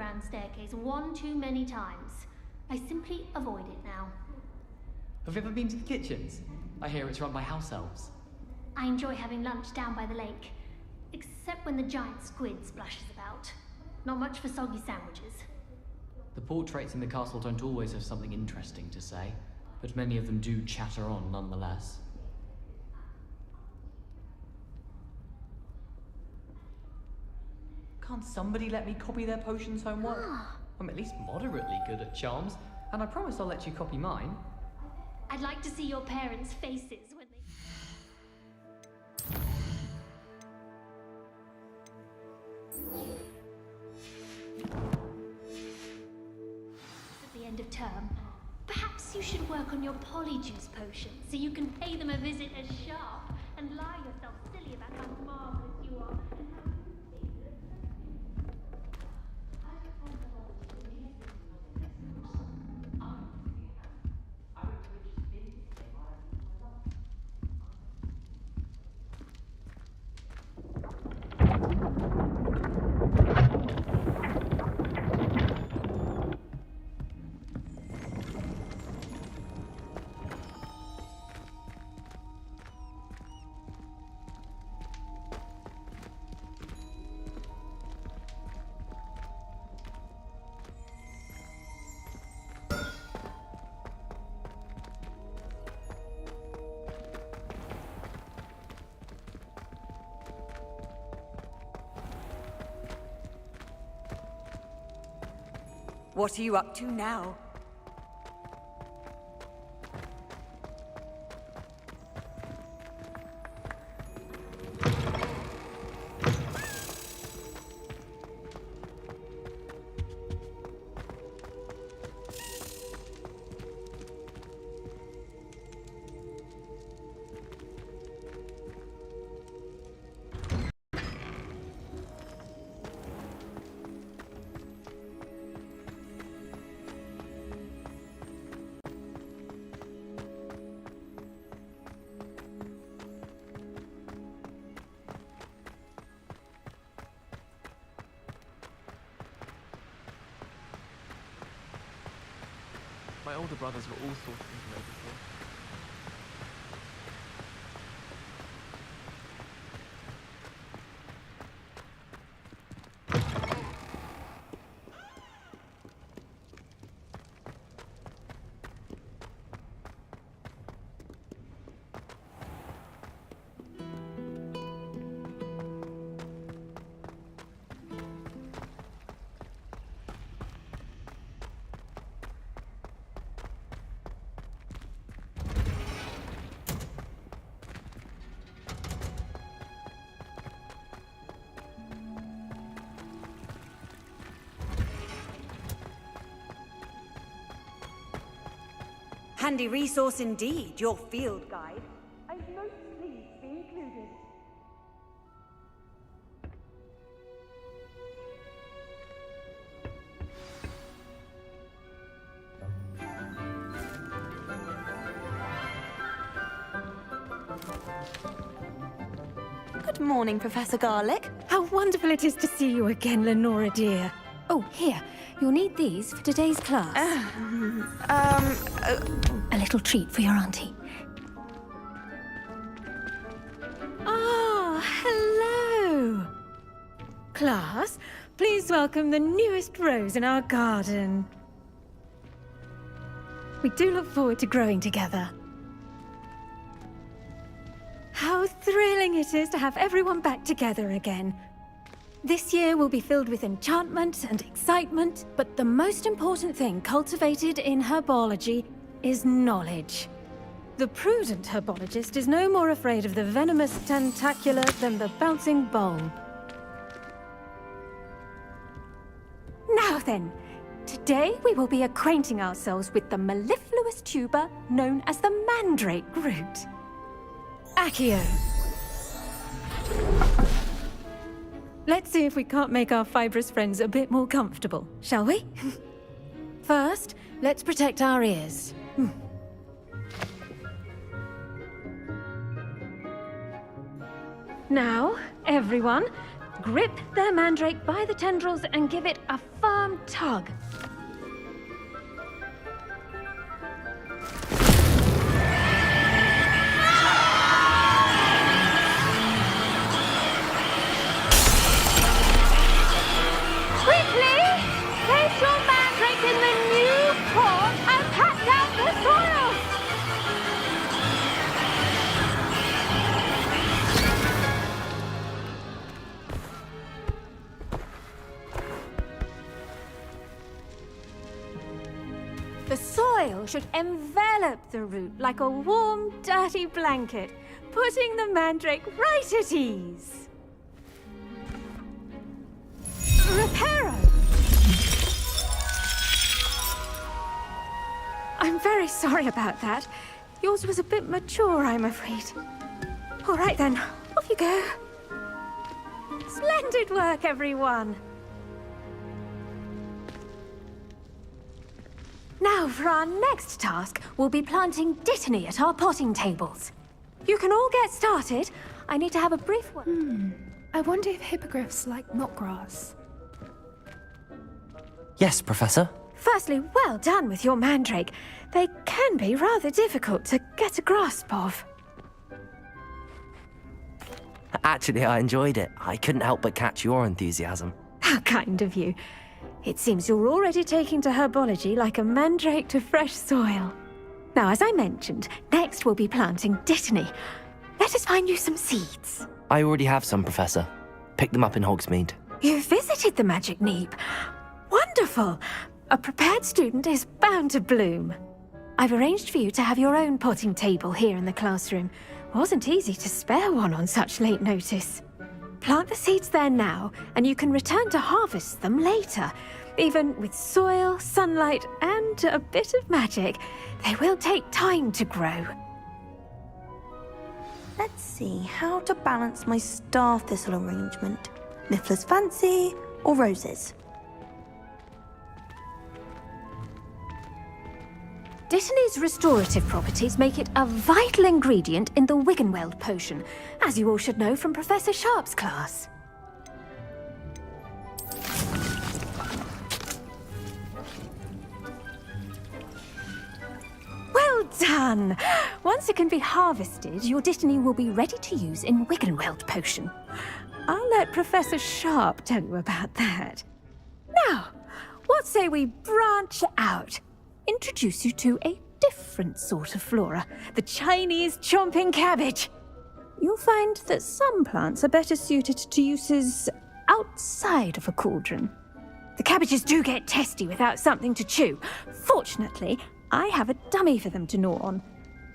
underground staircase one too many times. I simply avoid it now. Have you ever been to the kitchens? I hear it's run by house elves. I enjoy having lunch down by the lake. Except when the giant squid splashes about. Not much for soggy sandwiches. The portraits in the castle don't always have something interesting to say, but many of them do chatter on nonetheless. Can't somebody let me copy their potions homework? I'm at least moderately good at charms, and I promise I'll let you copy mine. I'd like to see your parents' faces when they... At the end of term, perhaps you should work on your polyjuice potion so you can pay them a visit as sharp and lie yourself silly about how marvelous you are and how What are you up to now? My older brothers were all sorts of into it before. Handy resource indeed, your field guide. I'm most pleased to be included. Good morning, Professor Garlick. How wonderful it is to see you again, Lenora dear. Oh, here. You'll need these for today's class. A little treat for your auntie. Ah, hello. Class, please welcome the newest rose in our garden. We do look forward to growing together. How thrilling it is to have everyone back together again. This year will be filled with enchantment and excitement, but the most important thing cultivated in herbology is knowledge. The prudent herbologist is no more afraid of the venomous tentacular than the bouncing bowl. Now then, today we will be acquainting ourselves with the mellifluous tuber known as the mandrake root. Accio. Let's see if we can't make our fibrous friends a bit more comfortable, shall we? First, let's protect our ears. Now, everyone, Grip their mandrake by the tendrils and give it a firm tug. Quickly! Place your mandrake in the new pot and pat down the soil! The soil should envelop the root like a warm, dirty blanket, putting the mandrake right at ease. Reparo! I'm very sorry about that. Yours was a bit mature, I'm afraid. All right then, off you go. Splendid work, everyone! Now, for our next task, we'll be planting Dittany at our potting tables. You can all get started. I need to have a brief word. I wonder if hippogriffs like knotgrass. Yes, Professor. Firstly, well done with your mandrake. They can be rather difficult to get a grasp of. Actually, I enjoyed it. I couldn't help but catch your enthusiasm. How kind of you. It seems you're already taking to herbology like a mandrake to fresh soil. Now, as I mentioned, next we'll be planting Dittany. Let us find you some seeds. I already have some, Professor. Picked them up in Hogsmeade. You visited the Magic Neep. Wonderful! A prepared student is bound to bloom. I've arranged for you to have your own potting table here in the classroom. Wasn't easy to spare one on such late notice. Plant the seeds there now, and you can return to harvest them later. Even with soil, sunlight, and a bit of magic, they will take time to grow. Let's see how to balance my star thistle arrangement. Niffler's fancy or roses? Dittany's restorative properties make it a vital ingredient in the Wiggenweld potion, as you all should know from Professor Sharp's class. Well done! Once it can be harvested, your Dittany will be ready to use in Wiggenweld potion. I'll let Professor Sharp tell you about that. Now, what say we branch out? Introduce you to a different sort of flora, the Chinese chomping cabbage. You'll find that some plants are better suited to uses outside of a cauldron. The cabbages do get testy without something to chew. Fortunately, I have a dummy for them to gnaw on.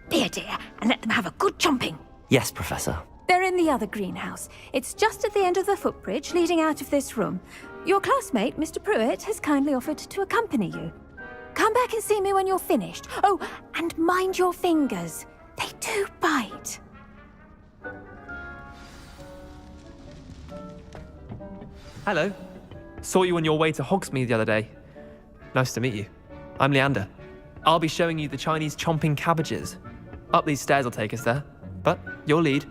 Be a dear and let them have a good chomping. Yes, Professor. They're in the other greenhouse. It's just at the end of the footbridge leading out of this room. Your classmate, Mr. Pruitt, has kindly offered to accompany you. Come back and see me when you're finished. Oh, and mind your fingers. They do bite. Hello. Saw you on your way to Hogsmeade the other day. Nice to meet you. I'm Leander. I'll be showing you the Chinese chomping cabbages. Up these stairs will take us there. But your lead.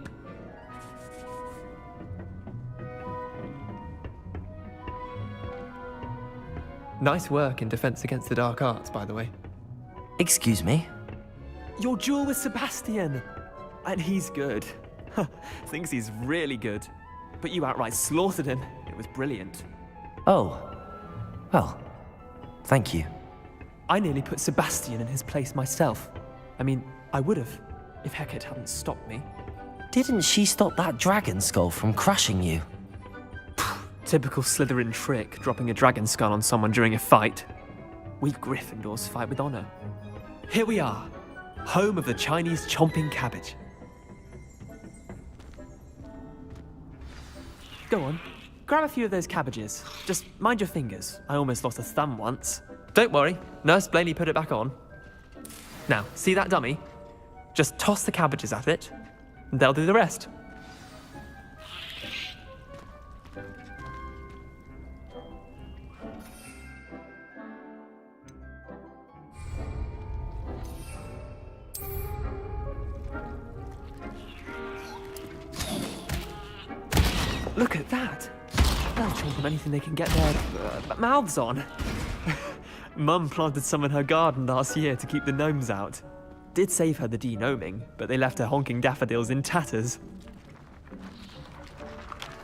Nice work in Defense Against the Dark Arts, by the way. Excuse me? Your duel with Sebastian! And he's good. Thinks he's really good. But you outright slaughtered him. It was brilliant. Oh. Well, thank you. I nearly put Sebastian in his place myself. I mean, I would have, if Hecate hadn't stopped me. Didn't she stop that dragon skull from crushing you? Typical Slytherin trick, dropping a dragon skull on someone during a fight. We Gryffindors fight with honor. Here we are, home of the Chinese chomping cabbage. Go on, grab a few of those cabbages. Just mind your fingers. I almost lost a thumb once. Don't worry, Nurse Blaney put it back on. Now, see that dummy? Just toss the cabbages at it, and they'll do the rest. Look at that! They'll chomp on anything they can get their mouths on. Mum planted some in her garden last year to keep the gnomes out. Did save her the de-gnoming, but they left her honking daffodils in tatters.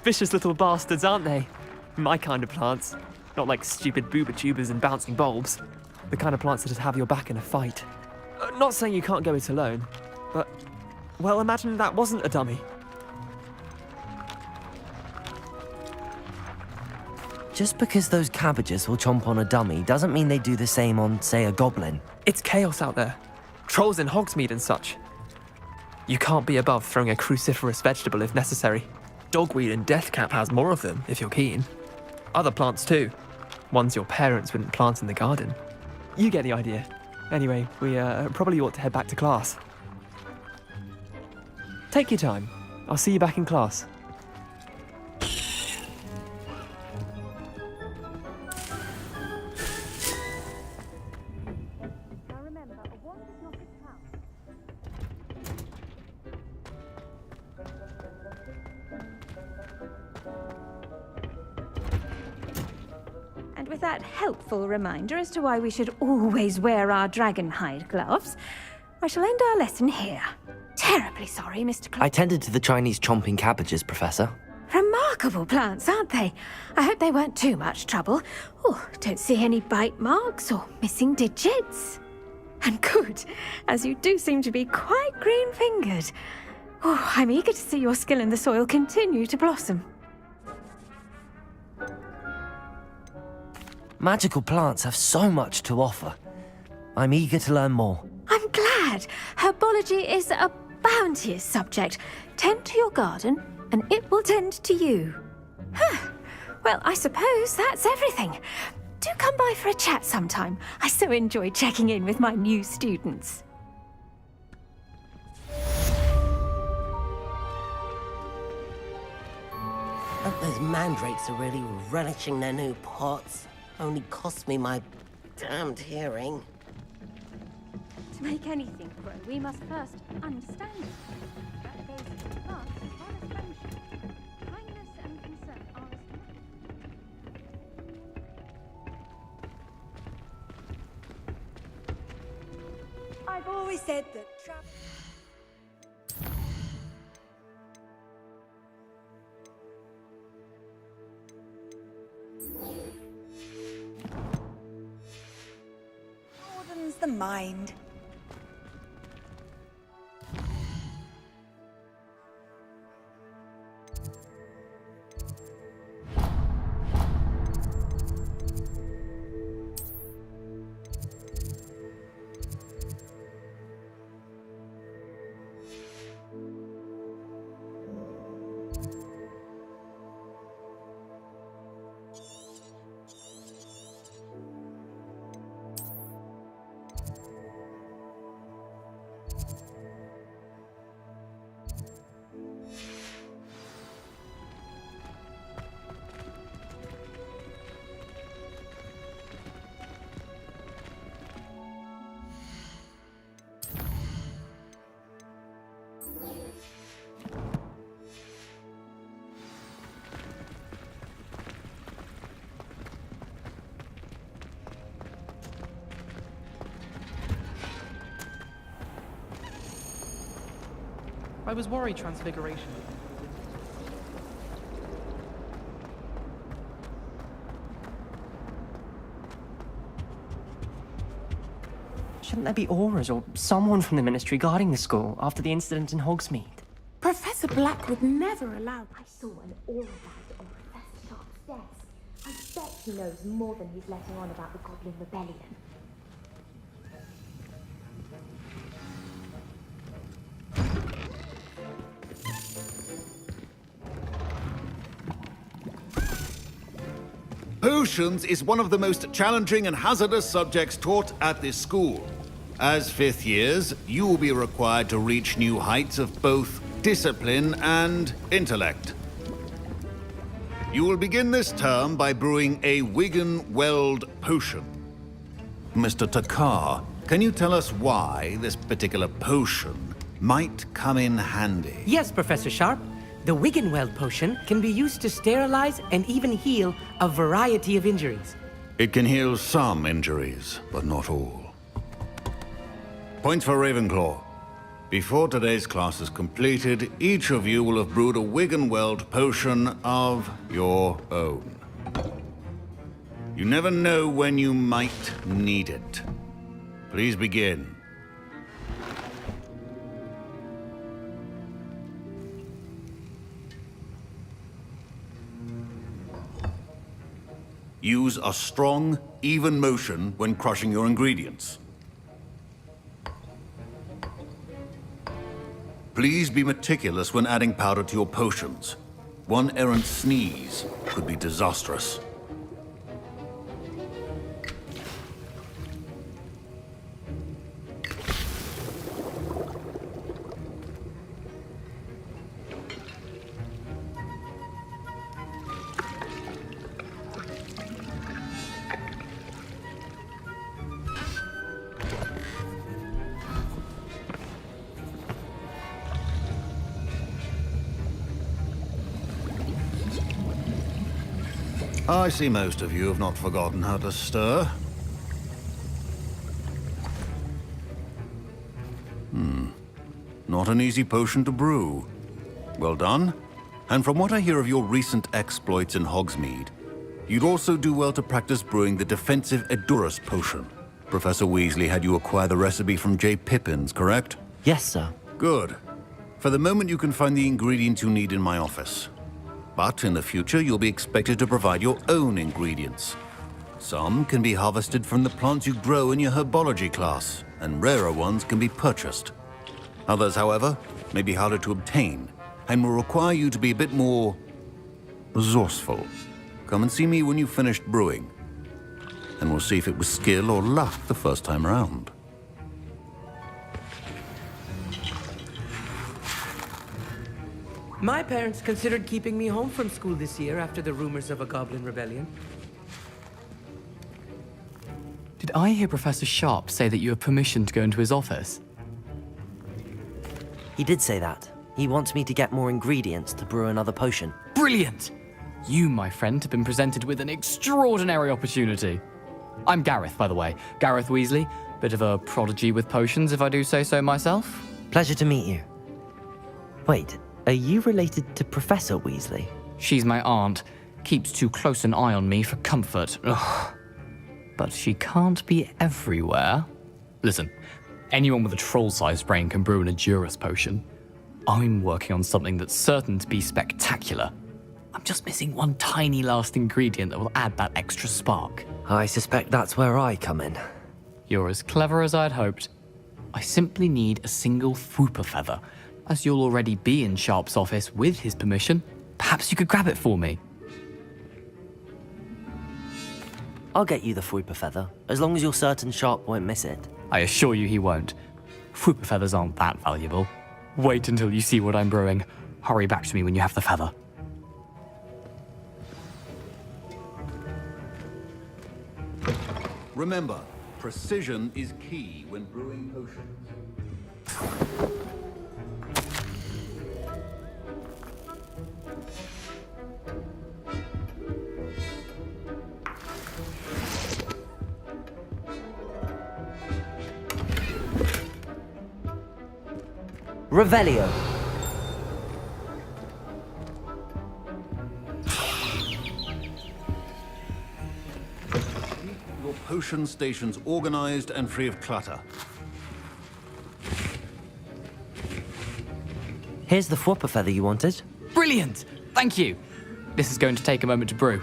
Vicious little bastards, aren't they? My kind of plants. Not like stupid booba tubers and bouncing bulbs. The kind of plants that just have your back in a fight. Not saying you can't go it alone, but, well, imagine that wasn't a dummy. Just because those cabbages will chomp on a dummy doesn't mean they do the same on, say, a goblin. It's chaos out there. Trolls in Hogsmeade and such. You can't be above throwing a cruciferous vegetable if necessary. Dogweed and deathcap has more of them, if you're keen. Other plants too. Ones your parents wouldn't plant in the garden. You get the idea. Anyway, we probably ought to head back to class. Take your time. I'll see you back in class. And with that helpful reminder as to why we should always wear our dragon hide gloves, I shall end our lesson here. Terribly sorry, Mr. I tended to the Chinese chomping cabbages, Professor. Remarkable plants, aren't they? I hope they weren't too much trouble. Oh, don't see any bite marks or missing digits. And good, as you do seem to be quite green-fingered. Oh, I'm eager to see your skill in the soil continue to blossom. Magical plants have so much to offer. I'm eager to learn more. I'm glad. Herbology is a bounteous subject. Tend to your garden, and it will tend to you. Huh. Well, I suppose that's everything. Do come by for a chat sometime. I so enjoy checking in with my new students. Those mandrakes are really relishing their new pots. Only cost me my damned hearing. To make anything grow, we must first understand it. That goes into the plant as well as friendship. Kindness and concern are as I've always said that broadens the mind. I was worried Transfiguration. Shouldn't there be auras or someone from the Ministry guarding the school after the incident in Hogsmeade? Professor Black would never allow... I saw an aura bag on Professor Sharp's desk. I bet he knows more than he's letting on about the Goblin Rebellion. Potions is one of the most challenging and hazardous subjects taught at this school. As fifth years, you will be required to reach new heights of both discipline and intellect. You will begin this term by brewing a Wigan-Weld potion. Mr. Takar, can you tell us why this particular potion might come in handy? Yes, Professor Sharp. The Wiggenweld potion can be used to sterilize and even heal a variety of injuries. It can heal some injuries, but not all. Points for Ravenclaw. Before today's class is completed, each of you will have brewed a Wiggenweld potion of your own. You never know when you might need it. Please begin. Use a strong, even motion when crushing your ingredients. Please be meticulous when adding powder to your potions. One errant sneeze could be disastrous. I see most of you have not forgotten how to stir. Not an easy potion to brew. Well done. And from what I hear of your recent exploits in Hogsmeade, you'd also do well to practice brewing the defensive Edurus potion. Professor Weasley had you acquire the recipe from J. Pippins, correct? Yes, sir. Good. For the moment, you can find the ingredients you need in my office. But in the future, you'll be expected to provide your own ingredients. Some can be harvested from the plants you grow in your herbology class, and rarer ones can be purchased. Others, however, may be harder to obtain, and will require you to be a bit more resourceful. Come and see me when you've finished brewing, and we'll see if it was skill or luck the first time around. My parents considered keeping me home from school this year after the rumors of a goblin rebellion. Did I hear Professor Sharp say that you have permission to go into his office? He did say that. He wants me to get more ingredients to brew another potion. Brilliant! You, my friend, have been presented with an extraordinary opportunity. I'm Gareth, by the way. Gareth Weasley. Bit of a prodigy with potions, if I do say so myself. Pleasure to meet you. Wait, are you related to Professor Weasley? She's my aunt. Keeps too close an eye on me for comfort. Ugh. But she can't be everywhere. Listen, anyone with a troll-sized brain can brew an Edurus potion. I'm working on something that's certain to be spectacular. I'm just missing one tiny last ingredient that will add that extra spark. I suspect that's where I come in. You're as clever as I'd hoped. I simply need a single Fwooper feather. As you'll already be in Sharp's office with his permission, perhaps you could grab it for me. I'll get you the Fwooper feather, as long as you're certain Sharp won't miss it. I assure you he won't. Fwooper feathers aren't that valuable. Wait until you see what I'm brewing. Hurry back to me when you have the feather. Remember, precision is key when brewing potions. Revelio. Your potion stations organized and free of clutter. Here's the Fwooper feather you wanted. Brilliant! Thank you! This is going to take a moment to brew.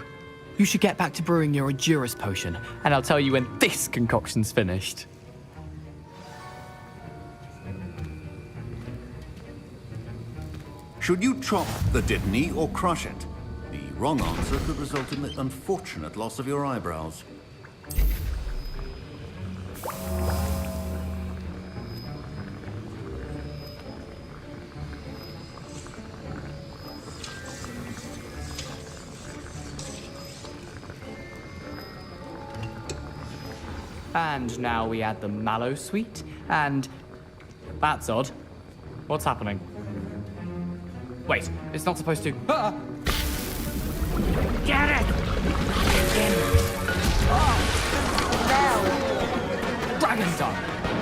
You should get back to brewing your Edurus potion, and I'll tell you when this concoction's finished. Should you chop the Dittany or crush it? The wrong answer could result in the unfortunate loss of your eyebrows. And now we add the mallow sweet, and... That's odd. What's happening? Wait, it's not supposed to. Ah! Get it! Dragon Tongue!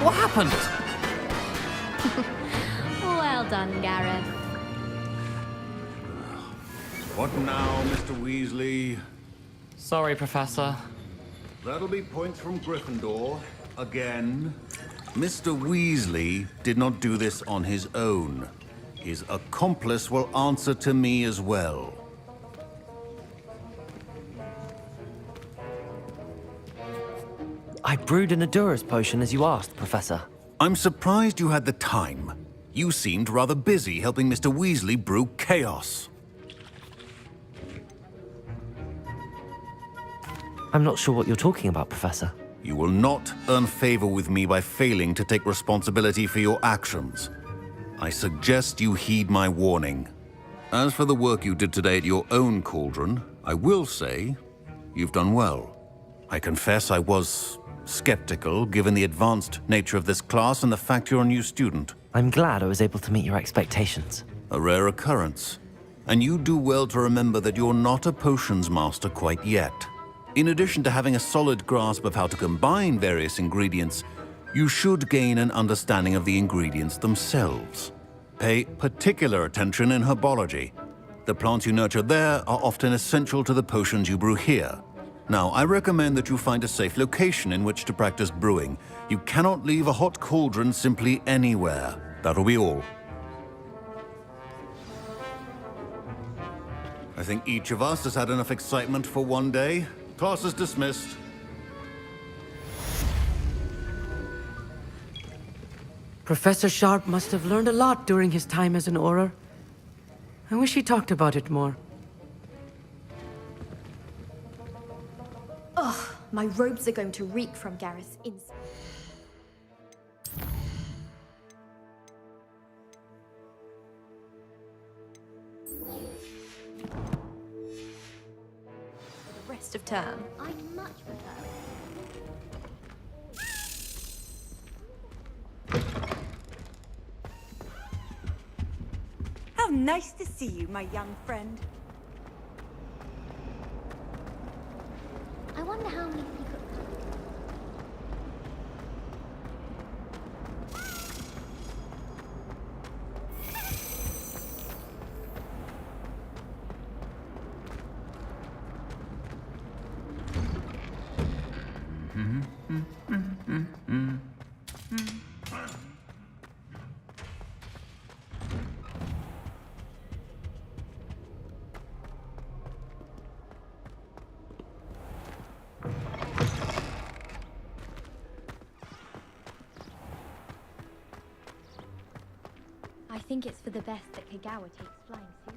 What happened? Well done, Gareth. What now, Mr. Weasley? Sorry, Professor. That'll be points from Gryffindor. Again. Mr. Weasley did not do this on his own. His accomplice will answer to me as well. I brewed an Adura's potion as you asked, Professor. I'm surprised you had the time. You seemed rather busy helping Mr. Weasley brew chaos. I'm not sure what you're talking about, Professor. You will not earn favor with me by failing to take responsibility for your actions. I suggest you heed my warning. As for the work you did today at your own cauldron, I will say you've done well. I confess I was skeptical, given the advanced nature of this class and the fact you're a new student. I'm glad I was able to meet your expectations. A rare occurrence. And you do well to remember that you're not a potions master quite yet. In addition to having a solid grasp of how to combine various ingredients, you should gain an understanding of the ingredients themselves. Pay particular attention in herbology. The plants you nurture there are often essential to the potions you brew here. Now, I recommend that you find a safe location in which to practice brewing. You cannot leave a hot cauldron simply anywhere. That'll be all. I think each of us has had enough excitement for one day. Class is dismissed. Professor Sharp must have learned a lot during his time as an Auror. I wish he talked about it more. Ugh, my robes are going to reek from Gareth's incense. For the rest of term. I'd much prefer How nice to see you, my young friend. I wonder how many secret... I think it's for the best that Kagawa takes flying seriously.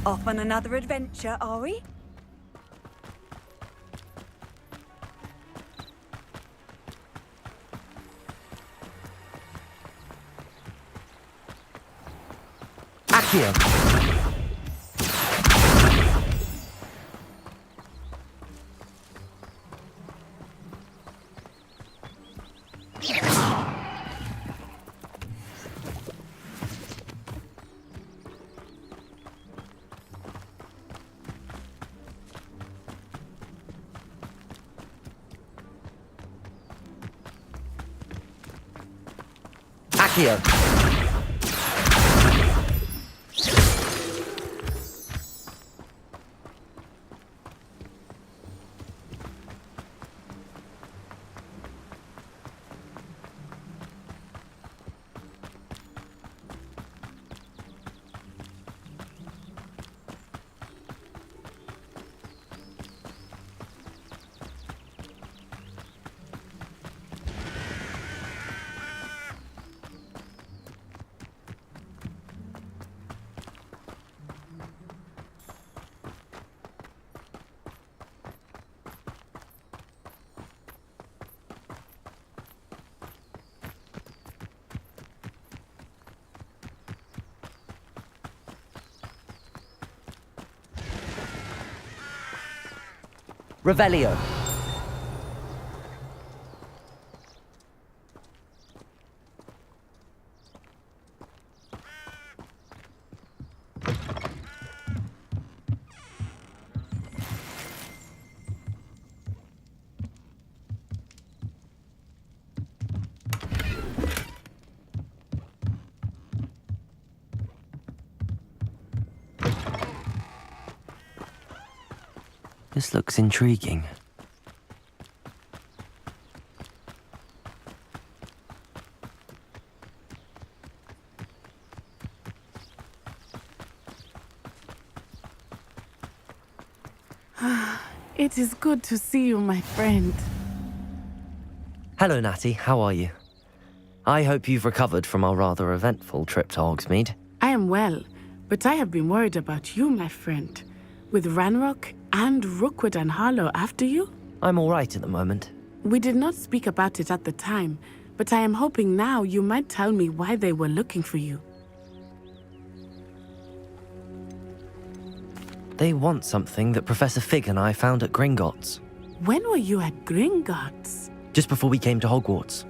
Off on another adventure, are we? Accio! Accio! Revelio. This looks intriguing. It is good to see you, my friend. Hello, Natty. How are you? I hope you've recovered from our rather eventful trip to Hogsmeade. I am well, but I have been worried about you, my friend. With Ranrock and Rookwood and Harlow after you? I'm all right at the moment. We did not speak about it at the time, but I am hoping now you might tell me why they were looking for you. They want something that Professor Fig and I found at Gringotts. When were you at Gringotts? Just before we came to Hogwarts.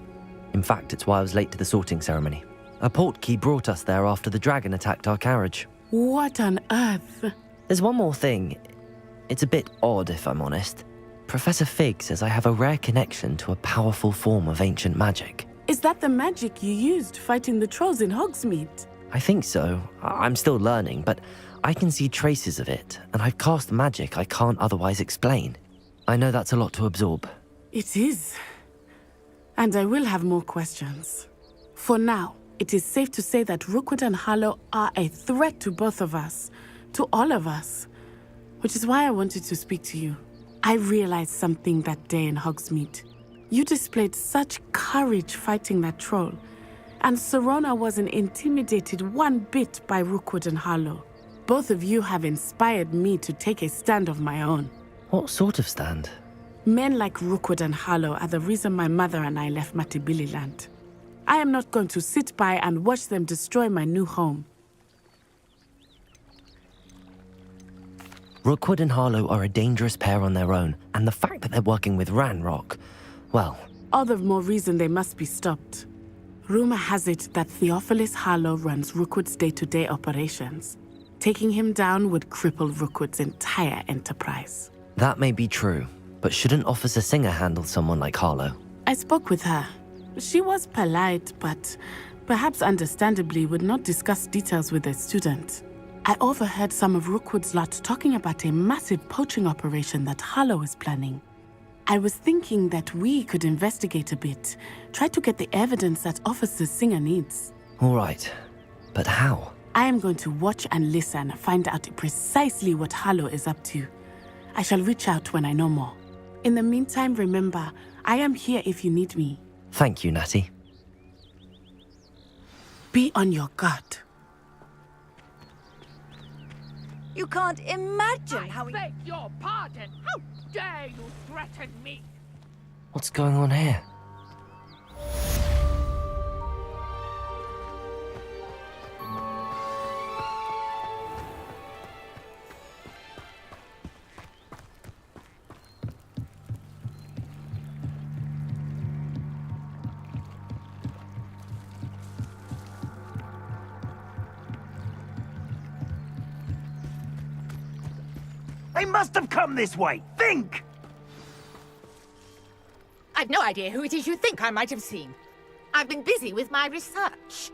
In fact, it's why I was late to the sorting ceremony. A portkey brought us there after the dragon attacked our carriage. What on earth? There's one more thing. It's a bit odd, if I'm honest. Professor Fig says I have a rare connection to a powerful form of ancient magic. Is that the magic you used fighting the trolls in Hogsmeade? I think so. I'm still learning, but I can see traces of it, and I've cast magic I can't otherwise explain. I know that's a lot to absorb. It is. And I will have more questions. For now, it is safe to say that Rookwood and Harlow are a threat to both of us. To all of us. Which is why I wanted to speak to you. I realized something that day in Hogsmeade. You displayed such courage fighting that troll. And Serona wasn't intimidated one bit by Rookwood and Harlow. Both of you have inspired me to take a stand of my own. What sort of stand? Men like Rookwood and Harlow are the reason my mother and I left Matibili-land. I am not going to sit by and watch them destroy my new home. Rookwood and Harlow are a dangerous pair on their own, and the fact that they're working with Ranrock, well... All the more reason they must be stopped. Rumor has it that Theophilus Harlow runs Rookwood's day-to-day operations. Taking him down would cripple Rookwood's entire enterprise. That may be true, but shouldn't Officer Singer handle someone like Harlow? I spoke with her. She was polite, but perhaps understandably would not discuss details with a student. I overheard some of Rookwood's lot talking about a massive poaching operation that Harlow is planning. I was thinking that we could investigate a bit, try to get the evidence that Officer Singer needs. All right, but how? I am going to watch and listen, find out precisely what Harlow is up to. I shall reach out when I know more. In the meantime, remember, I am here if you need me. Thank you, Natty. Be on your guard. You can't imagine how... I beg your pardon! How dare you threaten me? What's going on here? They must have come this way. Think! I've no idea who it is you think I might have seen. I've been busy with my research.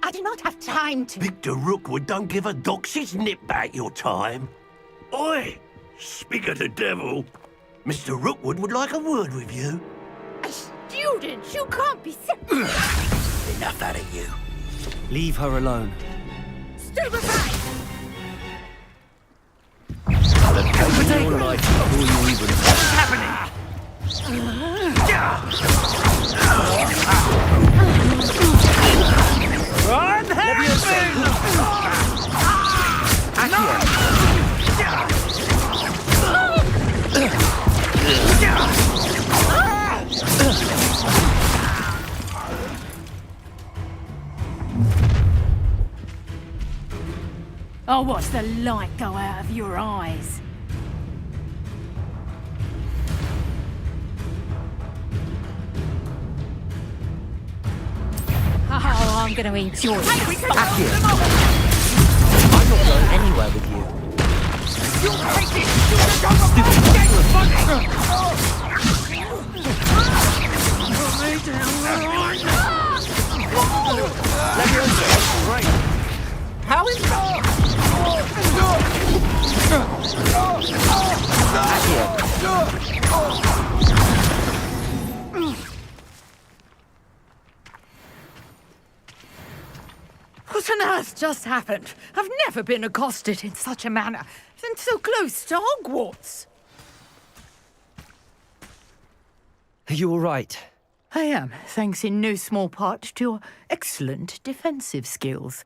I do not have time to... Victor Rookwood don't give a doxy's nip back your time. Oi! Speak of the devil. Mr. Rookwood would like a word with you. Students, you can't be... Enough out of you. Leave her alone. Stupefy! Your life before you even... What's happening? Run, I'll watch the light go out of your eyes. I'm gonna eat yours. Accio! I'm not going anywhere with you. How is that? What on earth just happened? I've never been accosted in such a manner, and so close to Hogwarts. Are you all right? I am, thanks in no small part to your excellent defensive skills.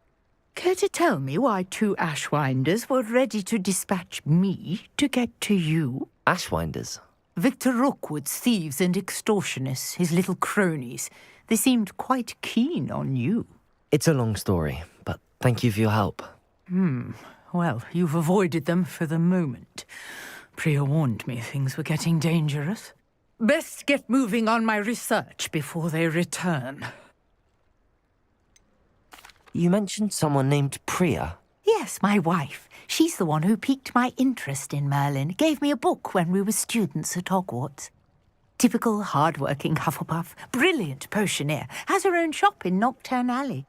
Care to tell me why 2 Ashwinders were ready to dispatch me to get to you? Ashwinders? Victor Rookwood's thieves and extortionists, his little cronies. They seemed quite keen on you. It's a long story, but thank you for your help. Well, you've avoided them for the moment. Priya warned me things were getting dangerous. Best get moving on my research before they return. You mentioned someone named Priya. Yes, my wife. She's the one who piqued my interest in Merlin. Gave me a book when we were students at Hogwarts. Typical hard-working Hufflepuff, brilliant potioneer, has her own shop in Diagon Alley.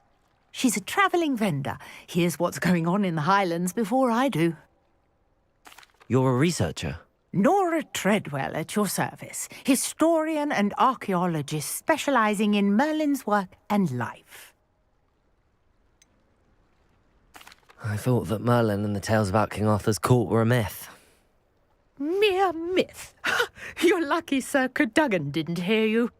She's a travelling vendor. Hears what's going on in the Highlands before I do. You're a researcher? Nora Treadwell at your service, historian and archaeologist specialising in Merlin's work and life. I thought that Merlin and the tales about King Arthur's court were a myth. Mere myth. You're lucky Sir Cadogan didn't hear you.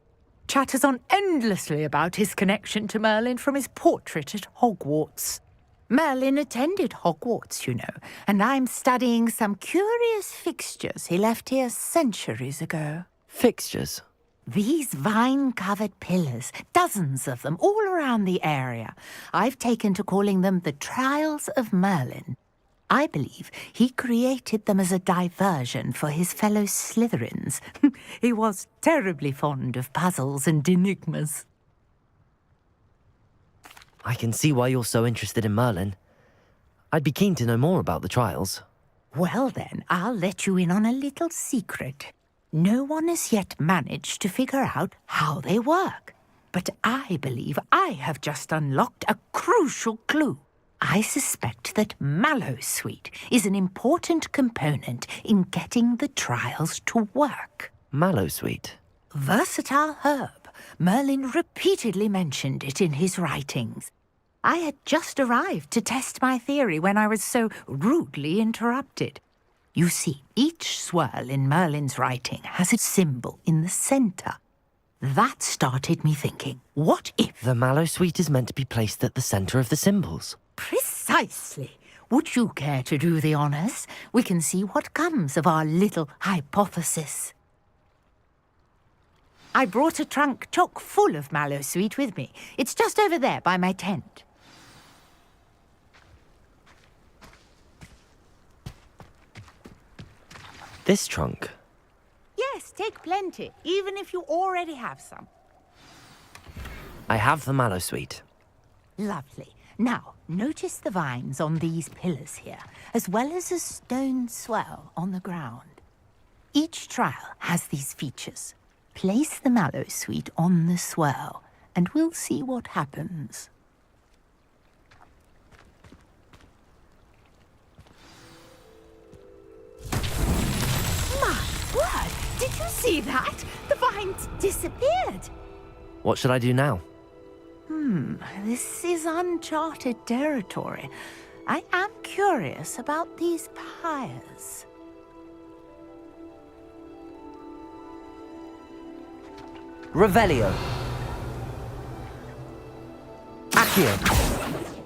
Chatters on endlessly about his connection to Merlin from his portrait at Hogwarts. Merlin attended Hogwarts, you know, and I'm studying some curious fixtures he left here centuries ago. Fixtures? These vine-covered pillars, dozens of them, all around the area. I've taken to calling them the Trials of Merlin. I believe he created them as a diversion for his fellow Slytherins. He was terribly fond of puzzles and enigmas. I can see why you're so interested in Merlin. I'd be keen to know more about the trials. Well then, I'll let you in on a little secret. No one has yet managed to figure out how they work. But I believe I have just unlocked a crucial clue. I suspect that Mallowsweet is an important component in getting the trials to work. Mallowsweet? Versatile herb. Merlin repeatedly mentioned it in his writings. I had just arrived to test my theory when I was so rudely interrupted. You see, each swirl in Merlin's writing has a symbol in the centre. That started me thinking, what if... The Mallowsweet is meant to be placed at the centre of the symbols. Precisely. Would you care to do the honours? We can see what comes of our little hypothesis. I brought a trunk chock full of Mallowsweet with me. It's just over there by my tent. This trunk? Yes, take plenty, even if you already have some. I have the Mallowsweet. Lovely. Now, notice the vines on these pillars here, as well as a stone swell on the ground. Each trial has these features. Place the Mallowsweet on the swirl, and we'll see what happens. My word! Did you see that? The vines disappeared! What should I do now? This is uncharted territory. I am curious about these pyres. Revelio. Accio.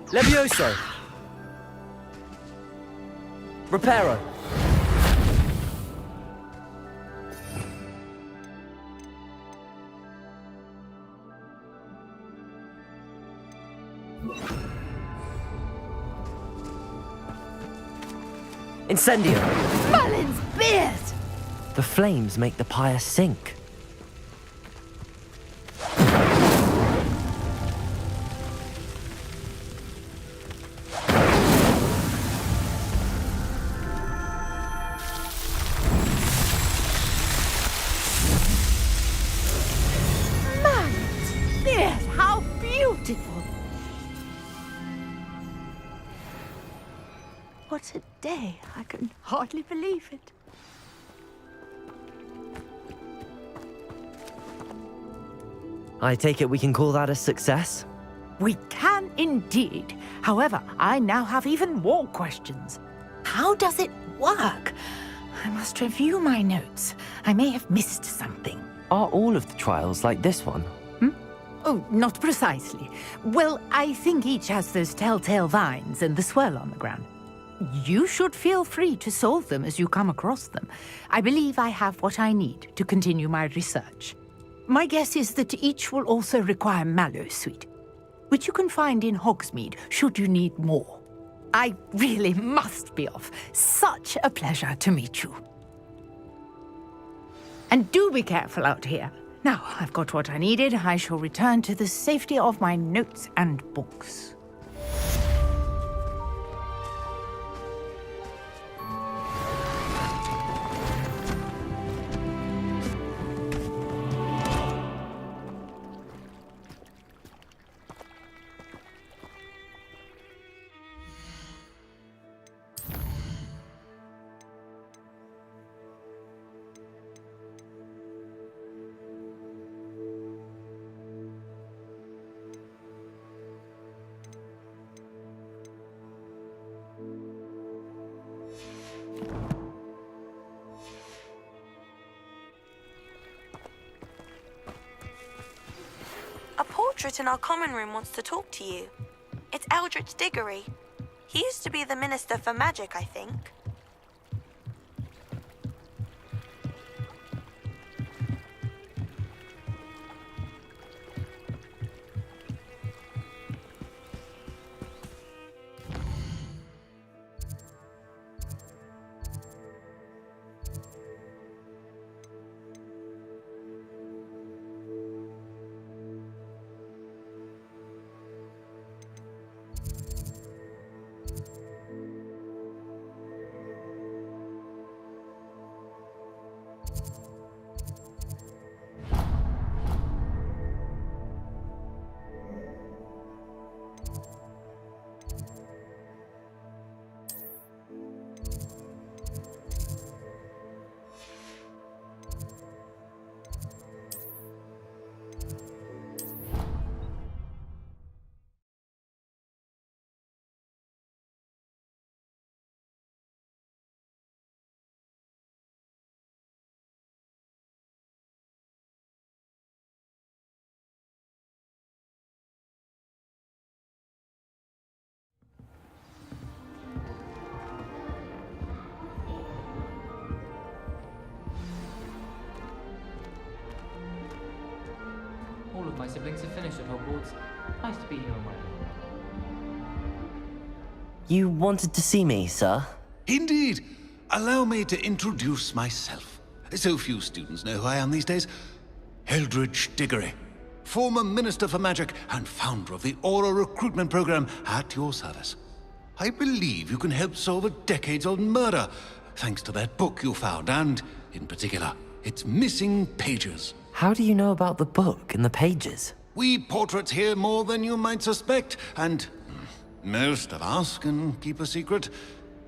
Levioso. Reparo. Incendio! Merlin's beard! The flames make the pyre sink. What a day. I can hardly believe it. I take it we can call that a success? We can indeed. However, I now have even more questions. How does it work? I must review my notes. I may have missed something. Are all of the trials like this one? Oh, not precisely. Well, I think each has those telltale vines and the swirl on the ground. You should feel free to solve them as you come across them. I believe I have what I need to continue my research. My guess is that each will also require Mallowsweet, which you can find in Hogsmeade should you need more. I really must be off. Such a pleasure to meet you. And do be careful out here. Now, I've got what I needed. I shall return to the safety of my notes and books. A portrait in our common room wants to talk to you. It's Eldritch Diggory. He used to be the Minister for Magic, I think. All of my siblings have finished at Hogwarts. Nice to be here on my own. You wanted to see me, sir? Indeed. Allow me to introduce myself. So few students know who I am these days. Eldritch Diggory, former Minister for Magic and founder of the Aura recruitment program at your service. I believe you can help solve a decades-old murder, thanks to that book you found, and, in particular, its missing pages. How do you know about the book and the pages? We portraits hear more than you might suspect, and most of us can keep a secret.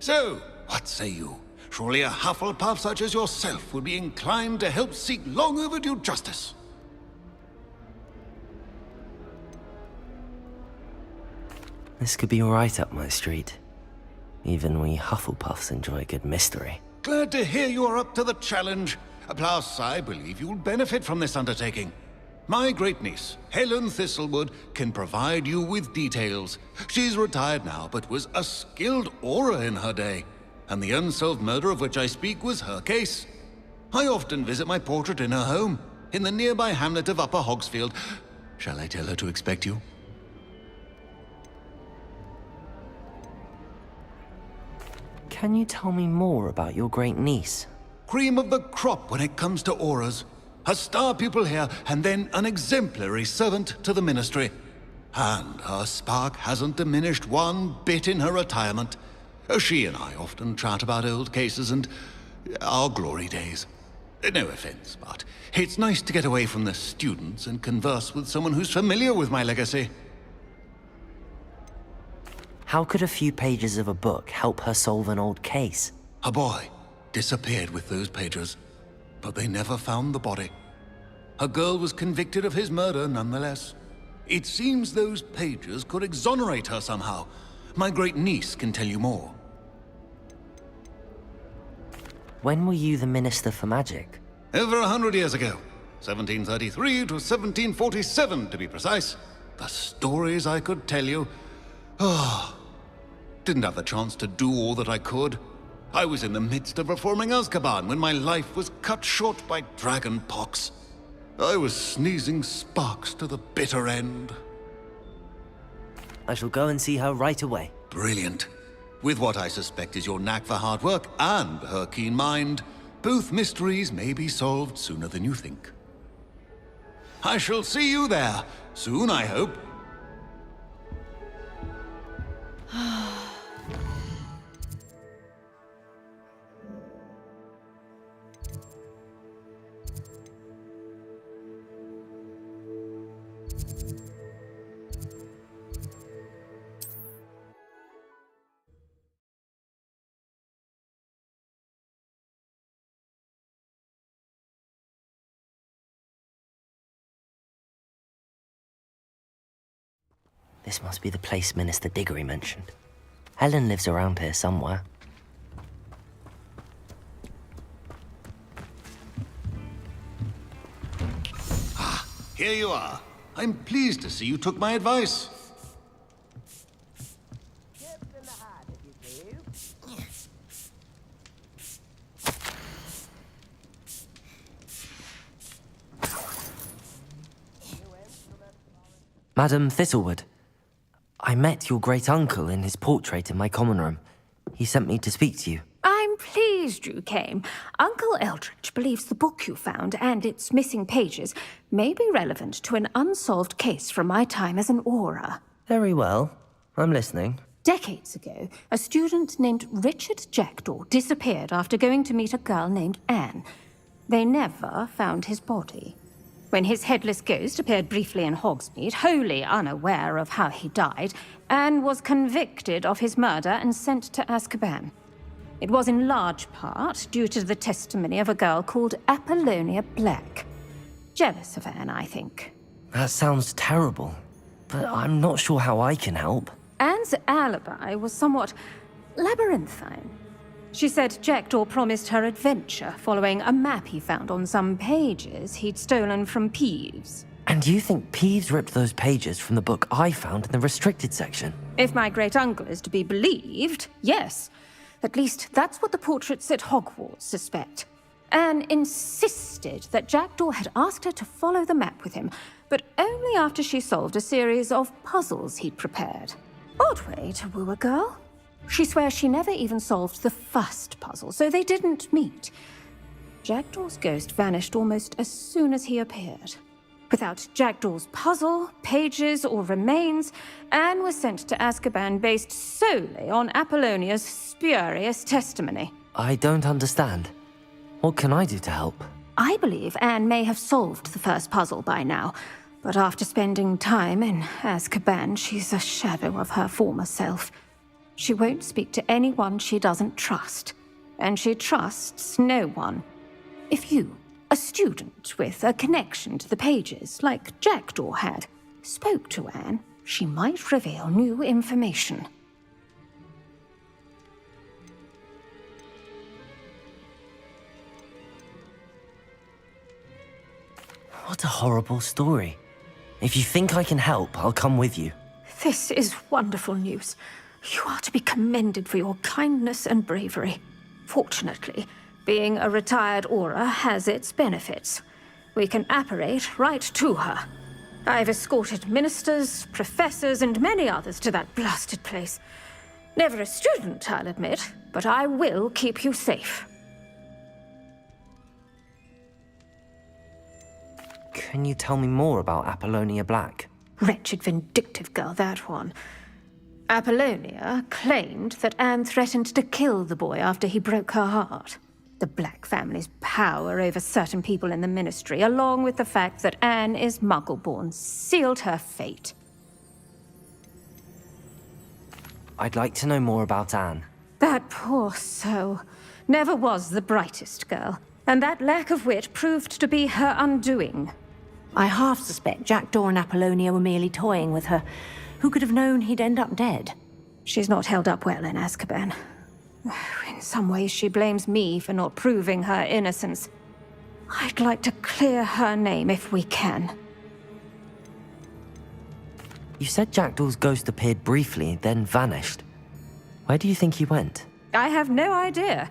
So, what say you? Surely a Hufflepuff such as yourself would be inclined to help seek long overdue justice. This could be right up my street. Even we Hufflepuffs enjoy a good mystery. Glad to hear you are up to the challenge. Plus, I believe you'll benefit from this undertaking. My great-niece, Helen Thistlewood, can provide you with details. She's retired now, but was a skilled aura in her day. And the unsolved murder of which I speak was her case. I often visit my portrait in her home, in the nearby hamlet of Upper Hogsfield. Shall I tell her to expect you? Can you tell me more about your great-niece? Cream of the crop when it comes to auras. A star pupil here, and then an exemplary servant to the ministry. And her spark hasn't diminished one bit in her retirement. She and I often chat about old cases and our glory days. No offense, but it's nice to get away from the students and converse with someone who's familiar with my legacy. How could a few pages of a book help her solve an old case? A boy disappeared with those pages, but they never found the body. A girl was convicted of his murder nonetheless. It seems those pages could exonerate her somehow. My great niece can tell you more. When were you the Minister for Magic? Over 100 years ago. 1733 to 1747, to be precise. The stories I could tell you. Oh, didn't have the chance to do all that I could. I was in the midst of reforming Azkaban when my life was cut short by dragon pox. I was sneezing sparks to the bitter end. I shall go and see her right away. Brilliant. With what I suspect is your knack for hard work and her keen mind, both mysteries may be solved sooner than you think. I shall see you there, soon I hope. This must be the place Minister Diggory mentioned. Helen lives around here somewhere. Ah, here you are. I'm pleased to see you took my advice. Madam Thistlewood, I met your great-uncle in his portrait in my common room. He sent me to speak to you. I'm pleased you came. Uncle Eldridge believes the book you found and its missing pages may be relevant to an unsolved case from my time as an aura. Very well. I'm listening. Decades ago, a student named Richard Jackdaw disappeared after going to meet a girl named Anne. They never found his body. When his headless ghost appeared briefly in Hogsmeade, wholly unaware of how he died, Anne was convicted of his murder and sent to Azkaban. It was in large part due to the testimony of a girl called Apollonia Black. Jealous of Anne, I think. That sounds terrible, but I'm not sure how I can help. Anne's alibi was somewhat labyrinthine. She said Jackdaw promised her adventure following a map he found on some pages he'd stolen from Peeves. And you think Peeves ripped those pages from the book I found in the restricted section? If my great-uncle is to be believed, yes. At least that's what the portraits at Hogwarts suspect. Anne insisted that Jackdaw had asked her to follow the map with him, but only after she solved a series of puzzles he'd prepared. Odd way to woo a girl. She swears she never even solved the first puzzle, so they didn't meet. Jackdaw's ghost vanished almost as soon as he appeared. Without Jackdaw's puzzle, pages, or remains, Anne was sent to Azkaban based solely on Apollonia's spurious testimony. I don't understand. What can I do to help? I believe Anne may have solved the first puzzle by now, but after spending time in Azkaban, she's a shadow of her former self. She won't speak to anyone she doesn't trust, and she trusts no one. If you, a student with a connection to the pages, like Jackdaw had, spoke to Anne, she might reveal new information. What a horrible story. If you think I can help, I'll come with you. This is wonderful news. You are to be commended for your kindness and bravery. Fortunately, being a retired Aura has its benefits. We can apparate right to her. I've escorted ministers, professors, and many others to that blasted place. Never a student, I'll admit, but I will keep you safe. Can you tell me more about Apollonia Black? Wretched, vindictive girl, that one. Apollonia claimed that Anne threatened to kill the boy after he broke her heart. The Black family's power over certain people in the Ministry, along with the fact that Anne is Muggle-born, sealed her fate. I'd like to know more about Anne. That poor soul. Never was the brightest girl. And that lack of wit proved to be her undoing. I half suspect Jackdaw and Apollonia were merely toying with her. Who could have known he'd end up dead? She's not held up well in Azkaban. In some ways, she blames me for not proving her innocence. I'd like to clear her name if we can. You said Jackdaw's ghost appeared briefly, then vanished. Where do you think he went? I have no idea.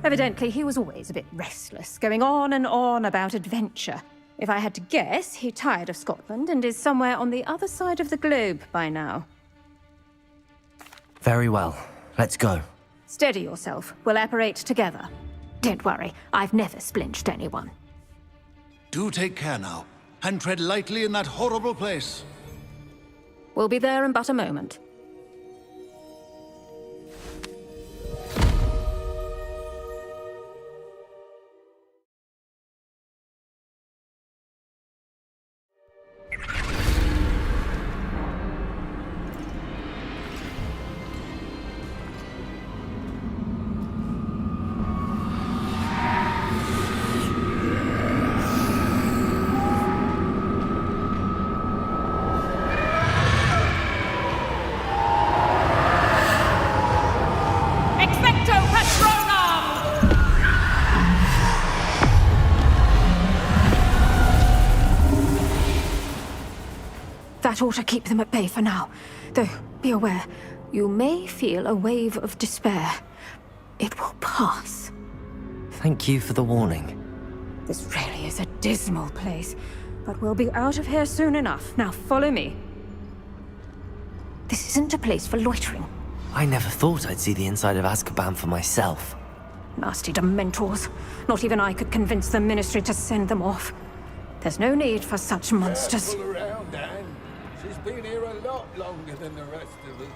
Evidently, he was always a bit restless, going on and on about adventure. If I had to guess, he tired of Scotland and is somewhere on the other side of the globe by now. Very well. Let's go. Steady yourself. We'll apparate together. Don't worry, I've never splinched anyone. Do take care now, and tread lightly in that horrible place. We'll be there in but a moment. That ought to keep them at bay for now. Though, be aware, you may feel a wave of despair. It will pass. Thank you for the warning. This really is a dismal place, but we'll be out of here soon enough. Now follow me. This isn't a place for loitering. I never thought I'd see the inside of Azkaban for myself. Nasty Dementors. Not even I could convince the Ministry to send them off. There's no need for such monsters. Careful around, Anne. She's been here a lot longer than the rest of us.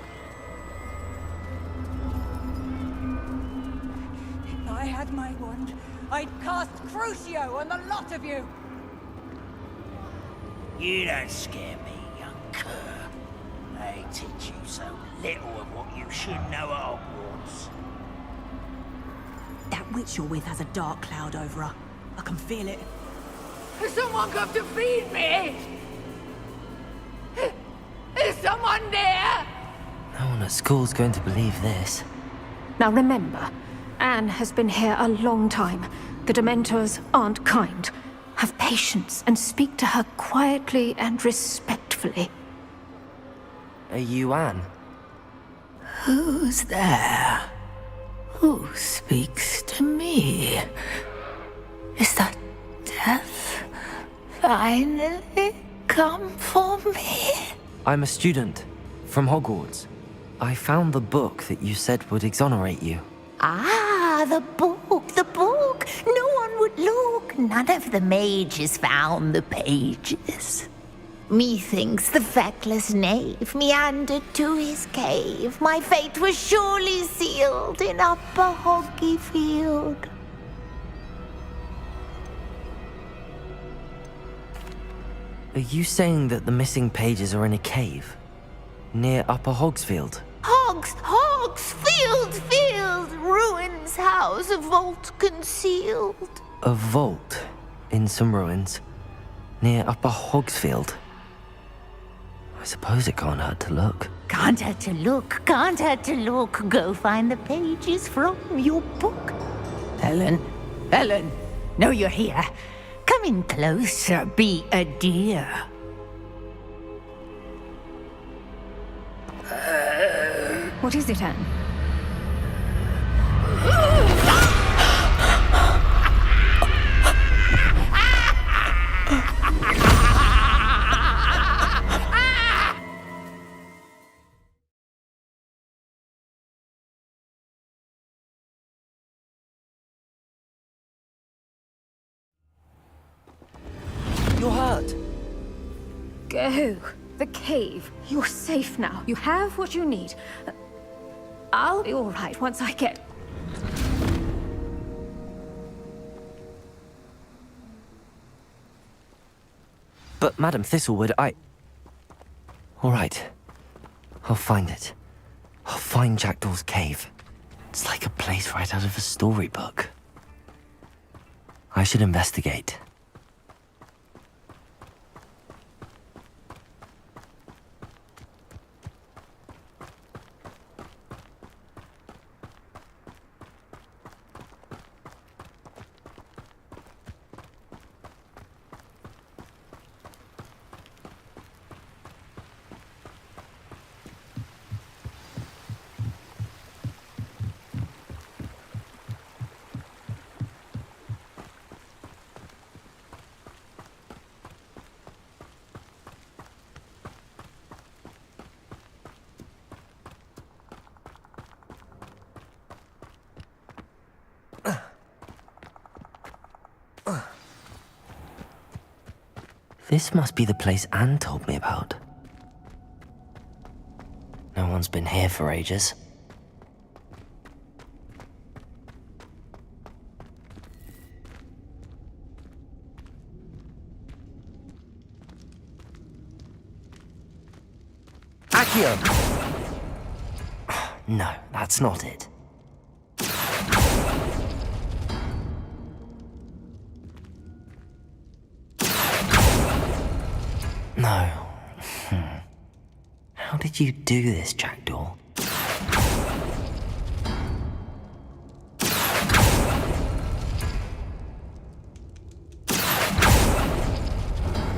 If I had my wand, I'd cast Crucio on the lot of you! You don't scare me, young cur. They teach you so little of what you should know at Hogwarts. That witch you're with has a dark cloud over her. I can feel it. Has someone come to feed me? Is someone there? No one at school's going to believe this. Now remember, Anne has been here a long time. The Dementors aren't kind. Have patience and speak to her quietly and respectfully. Are you Anne? Who's there? Who speaks to me? Is that death finally come for me? I'm a student from Hogwarts. I found the book that you said would exonerate you. Ah, the book, the book. No one would look. None of the mages found the pages. Methinks the feckless knave meandered to his cave. My fate was surely sealed in Upper Hogsmeade. Are you saying that the missing pages are in a cave? Near Upper Hogsfield? Field, ruins house, a vault concealed. A vault in some ruins near Upper Hogsfield? I suppose it can't hurt to look. Can't hurt to look, can't hurt to look. Go find the pages from your book. Helen, know you're here. Come in closer, be a dear. What is it, Anne? You're hurt. Go. The cave. You're safe now. You have what you need. I'll be all right once I get... But Madam Thistlewood, All right. I'll find it. I'll find find Jackdaw's cave. It's like a place right out of a storybook. I should investigate. This must be the place Anne told me about. No one's been here for ages. Accio! No, that's not it. No. How did you do this, Jackdaw?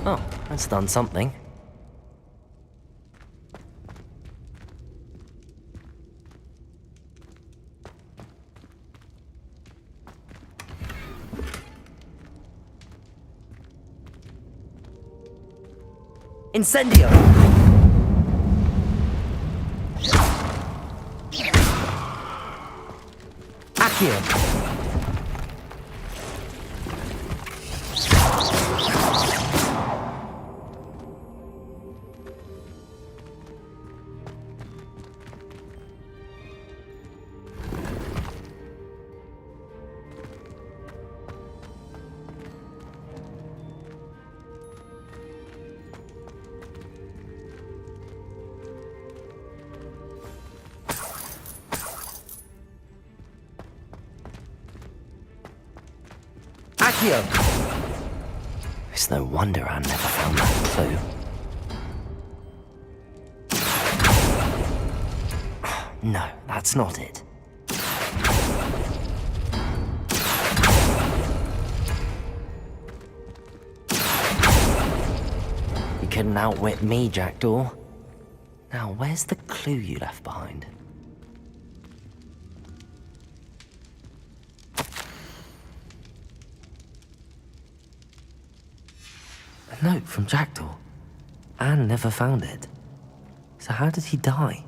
Oh, that's done something. Incendio! Accio! It's no wonder I never found that clue. No, that's not it. You couldn't outwit me, Jackdaw. Now, where's the clue you left behind? A note from Jackdaw. Anne never found it. So how did he die?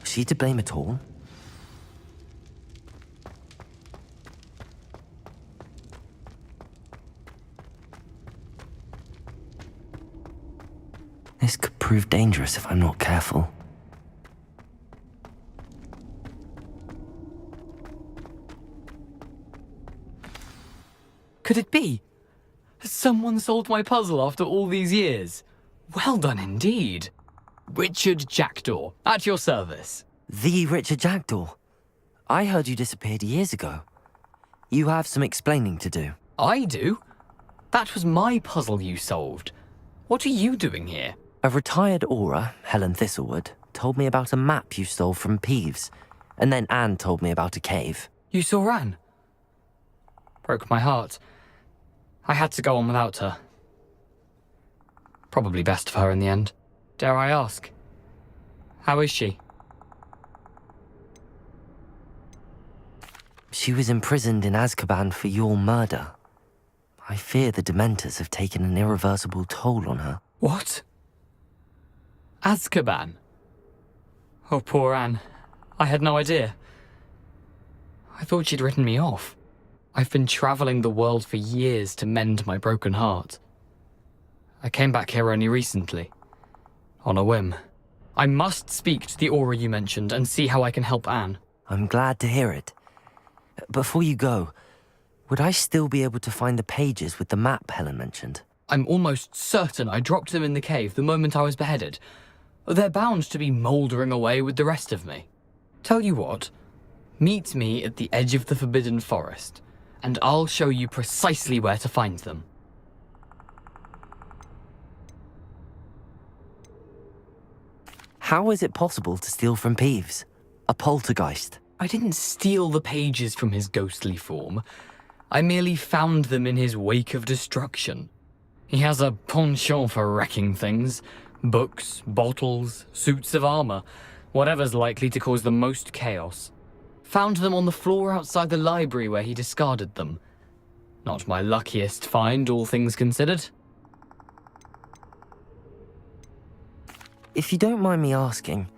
Was she to blame at all? This could prove dangerous if I'm not careful. Could it be? Has someone solved my puzzle after all these years? Well done indeed. Richard Jackdaw, at your service. The Richard Jackdaw? I heard you disappeared years ago. You have some explaining to do. I do? That was my puzzle you solved. What are you doing here? A retired aura, Helen Thistlewood, told me about a map you stole from Peeves, and then Anne told me about a cave. You saw Anne? Broke my heart. I had to go on without her. Probably best of her in the end. Dare I ask? How is she? She was imprisoned in Azkaban for your murder. I fear the Dementors have taken an irreversible toll on her. What? Azkaban? Oh, poor Anne. I had no idea. I thought she'd written me off. I've been traveling the world for years to mend my broken heart. I came back here only recently, on a whim. I must speak to the aura you mentioned and see how I can help Anne. I'm glad to hear it. Before you go, would I still be able to find the pages with the map Helen mentioned? I'm almost certain I dropped them in the cave the moment I was beheaded. They're bound to be mouldering away with the rest of me. Tell you what, meet me at the edge of the Forbidden Forest, and I'll show you precisely where to find them. How is it possible to steal from Peeves? A poltergeist? I didn't steal the pages from his ghostly form. I merely found them in his wake of destruction. He has a penchant for wrecking things. Books, bottles, suits of armor, whatever's likely to cause the most chaos. Found them on the floor outside the library where he discarded them. Not my luckiest find, all things considered. If you don't mind me asking,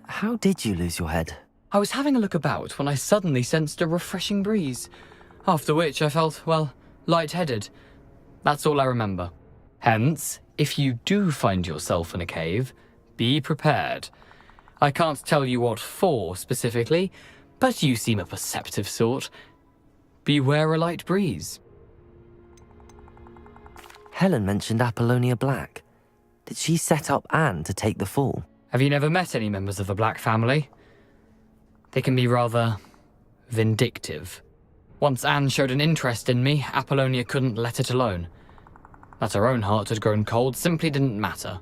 how did you lose your head? I was having a look about when I suddenly sensed a refreshing breeze, after which I felt, well, lightheaded. That's all I remember. Hence, if you do find yourself in a cave, be prepared. I can't tell you what for specifically, but you seem a perceptive sort. Beware a light breeze. Helen mentioned Apollonia Black. Did she set up Anne to take the fall? Have you never met any members of the Black family? They can be rather vindictive. Once Anne showed an interest in me, Apollonia couldn't let it alone. That her own heart had grown cold simply didn't matter.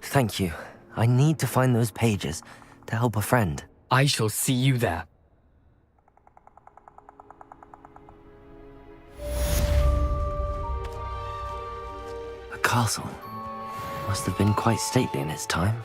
Thank you. I need to find those pages to help a friend. I shall see you there. A castle. Must have been quite stately in its time.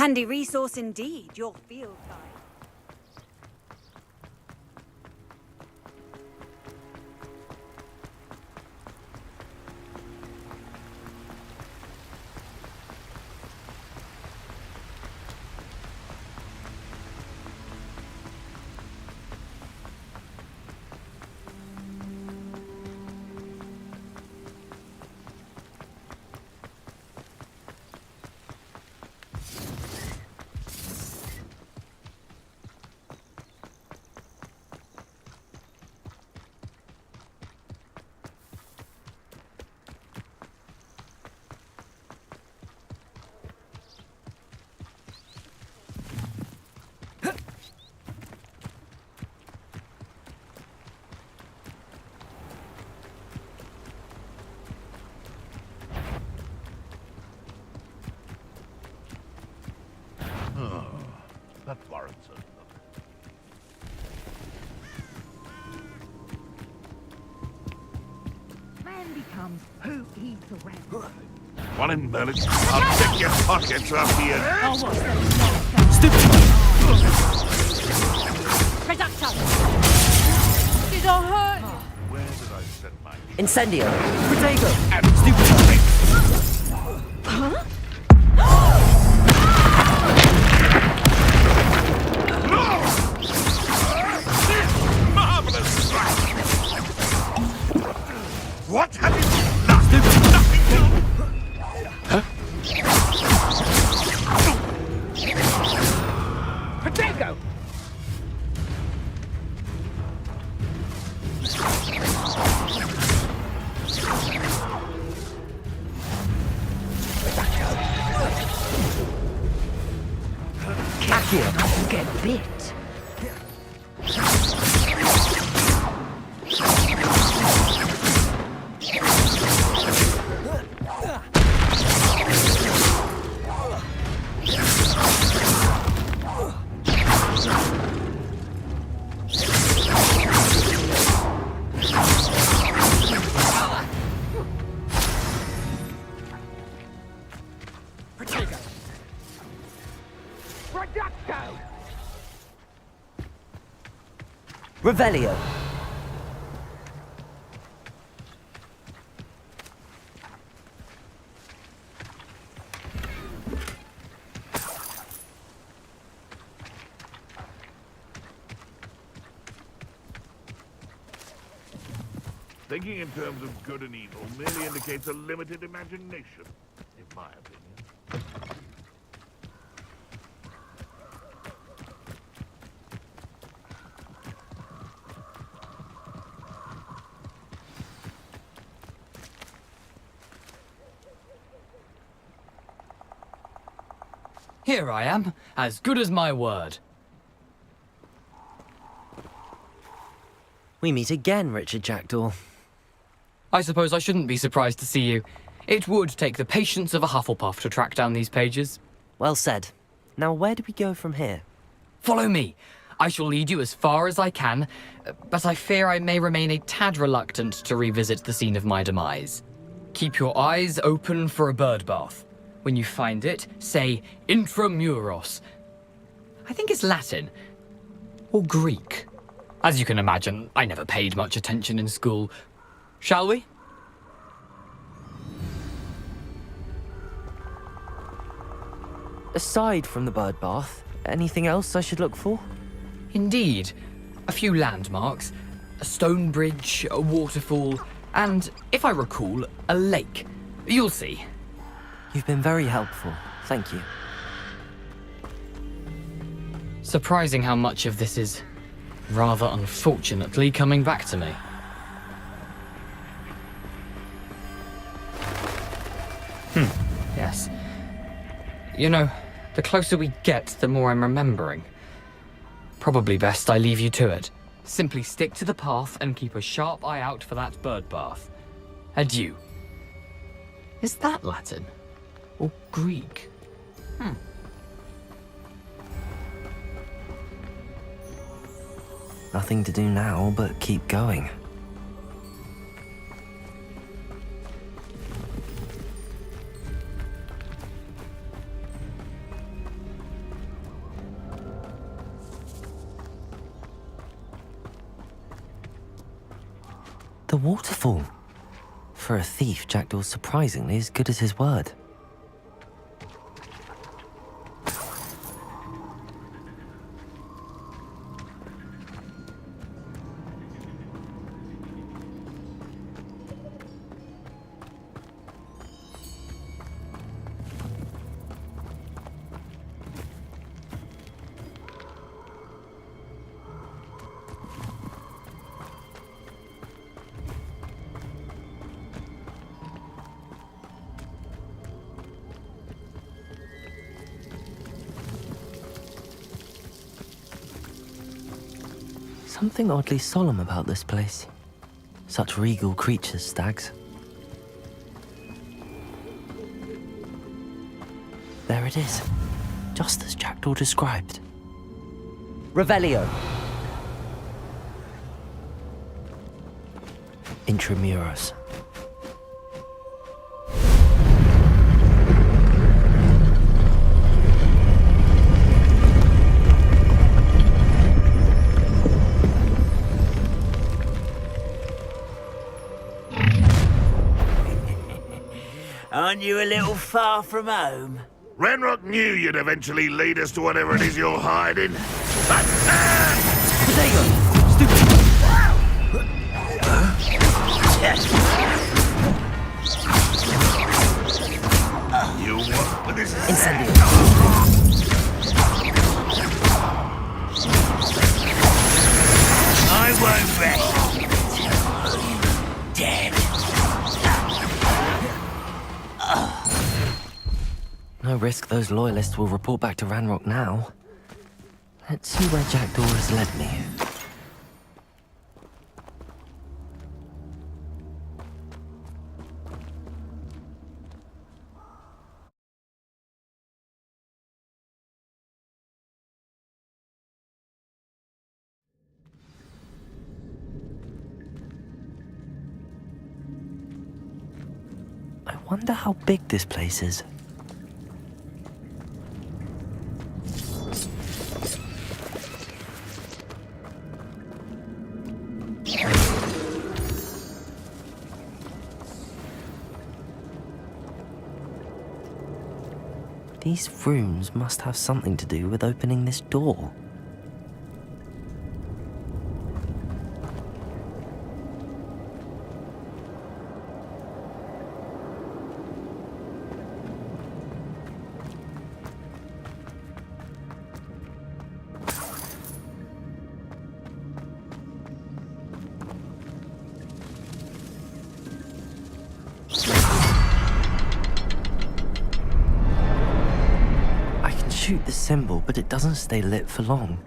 Handy resource indeed, your field guide. That warrants it. Man becomes who he surrounds. One in Berlin. I'll check your pockets up here. Reducto! Did I hurt you? Where did I set my... Incendio! Protego! Huh? Marvelous! What have you done? Nothing! Huh? Protego! Accio! Not get bit. Revelio! Thinking in terms of good and evil merely indicates a limited imagination, in my opinion. Here I am, as good as my word. We meet again, Richard Jackdaw. I suppose I shouldn't be surprised to see you. It would take the patience of a Hufflepuff to track down these pages. Well said. Now where do we go from here? Follow me. I shall lead you as far as I can, but I fear I may remain a tad reluctant to revisit the scene of my demise. Keep your eyes open for a bird bath. When you find it, say intramuros. I think it's Latin. Or Greek. As you can imagine, I never paid much attention in school. Shall we? Aside from the bird bath, anything else I should look for? Indeed. A few landmarks, a stone bridge, a waterfall, and, if I recall, a lake. You'll see. You've been very helpful. Thank you. Surprising how much of this is, rather unfortunately, coming back to me. Yes. You know, the closer we get, the more I'm remembering. Probably best I leave you to it. Simply stick to the path and keep a sharp eye out for that bird bath. Adieu. Is that Latin? Or Greek? Nothing to do now but keep going. The waterfall. For a thief, Jackdaw's surprisingly as good as his word. Something oddly solemn about this place. Such regal creatures, stags. There it is, just as Jackdaw described. Revelio. Intramuros. Aren't you a little far from home? Ranrock knew you'd eventually lead us to whatever it is you're hiding. You want with this? Incendio. I won't rest until you're dead. No risk those loyalists will report back to Ranrock now. Let's see where Jackdaw has led me. I wonder how big this place is. These rooms must have something to do with opening this door. Shoot the symbol, but it doesn't stay lit for long.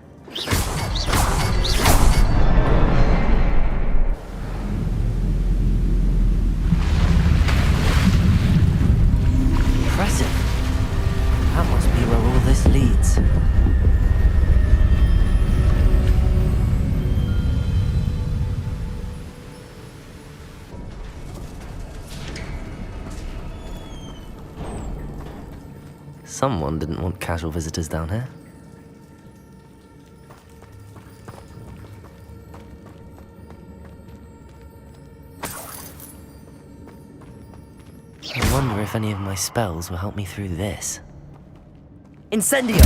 Impressive. That must be where all this leads. Someone didn't want casual visitors down here. I wonder if any of my spells will help me through this. Incendio!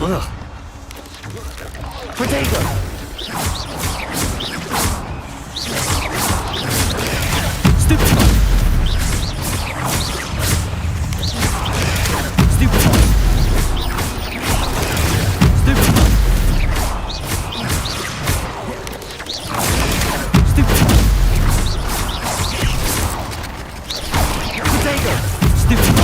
Ugh. Potato! Stupid! Stupid! Stupid! Stupid! Potato! Stupid!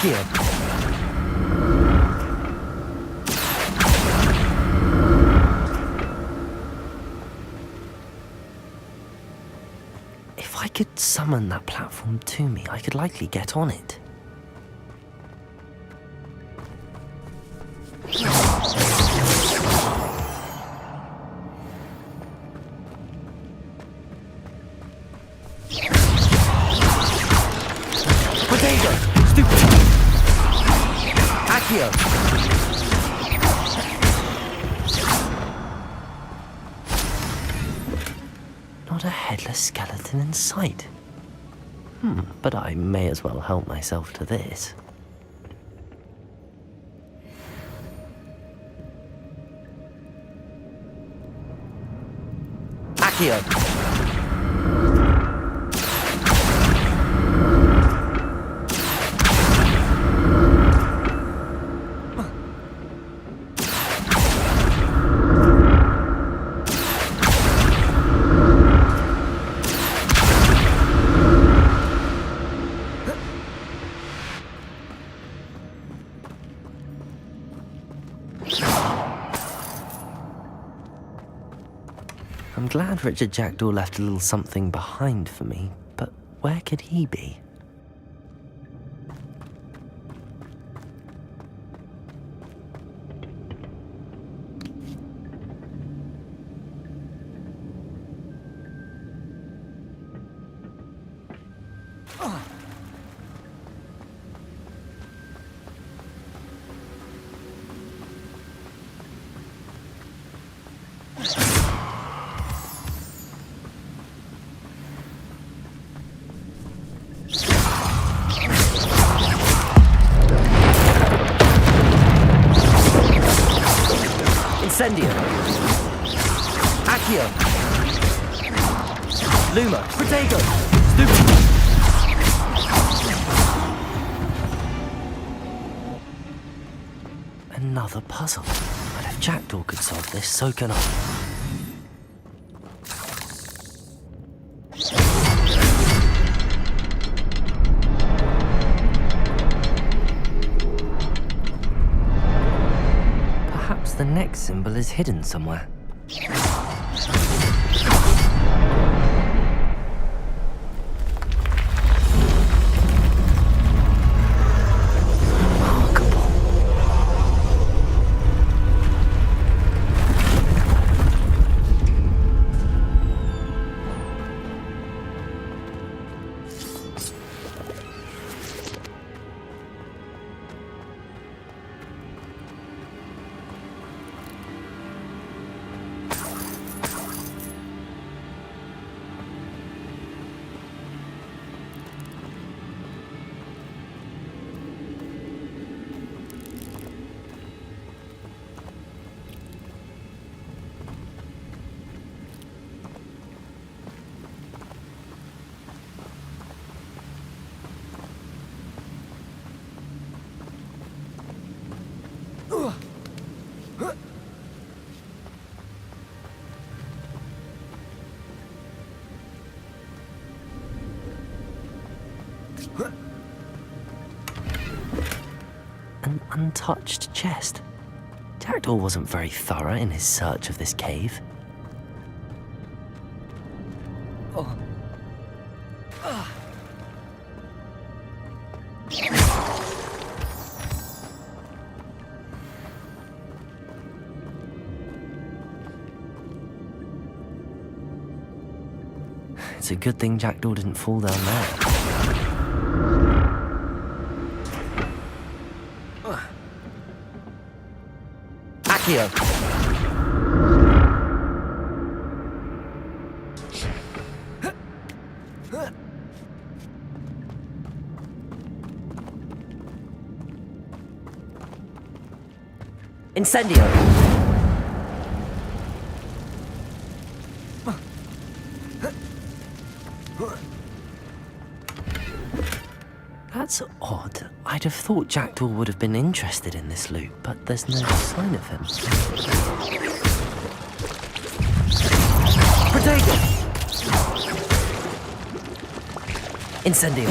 Here. If I could summon that platform to me, I could likely get on it. Not a headless skeleton in sight. But I may as well help myself to this. Accio! I'm glad Richard Jackdaw left a little something behind for me, but where could he be? Incendio! Accio! Luma! Protego! Stupid! Another puzzle. But if Jackdaw could solve this, so can I. The next symbol is hidden somewhere. An untouched chest. Jackdaw wasn't very thorough in his search of this cave. It's a good thing Jackdaw didn't fall down there. Accio! Incendio! That's odd. I'd have thought Jackdaw would have been interested in this loot, but there's no sign of him. Protego! Incendio!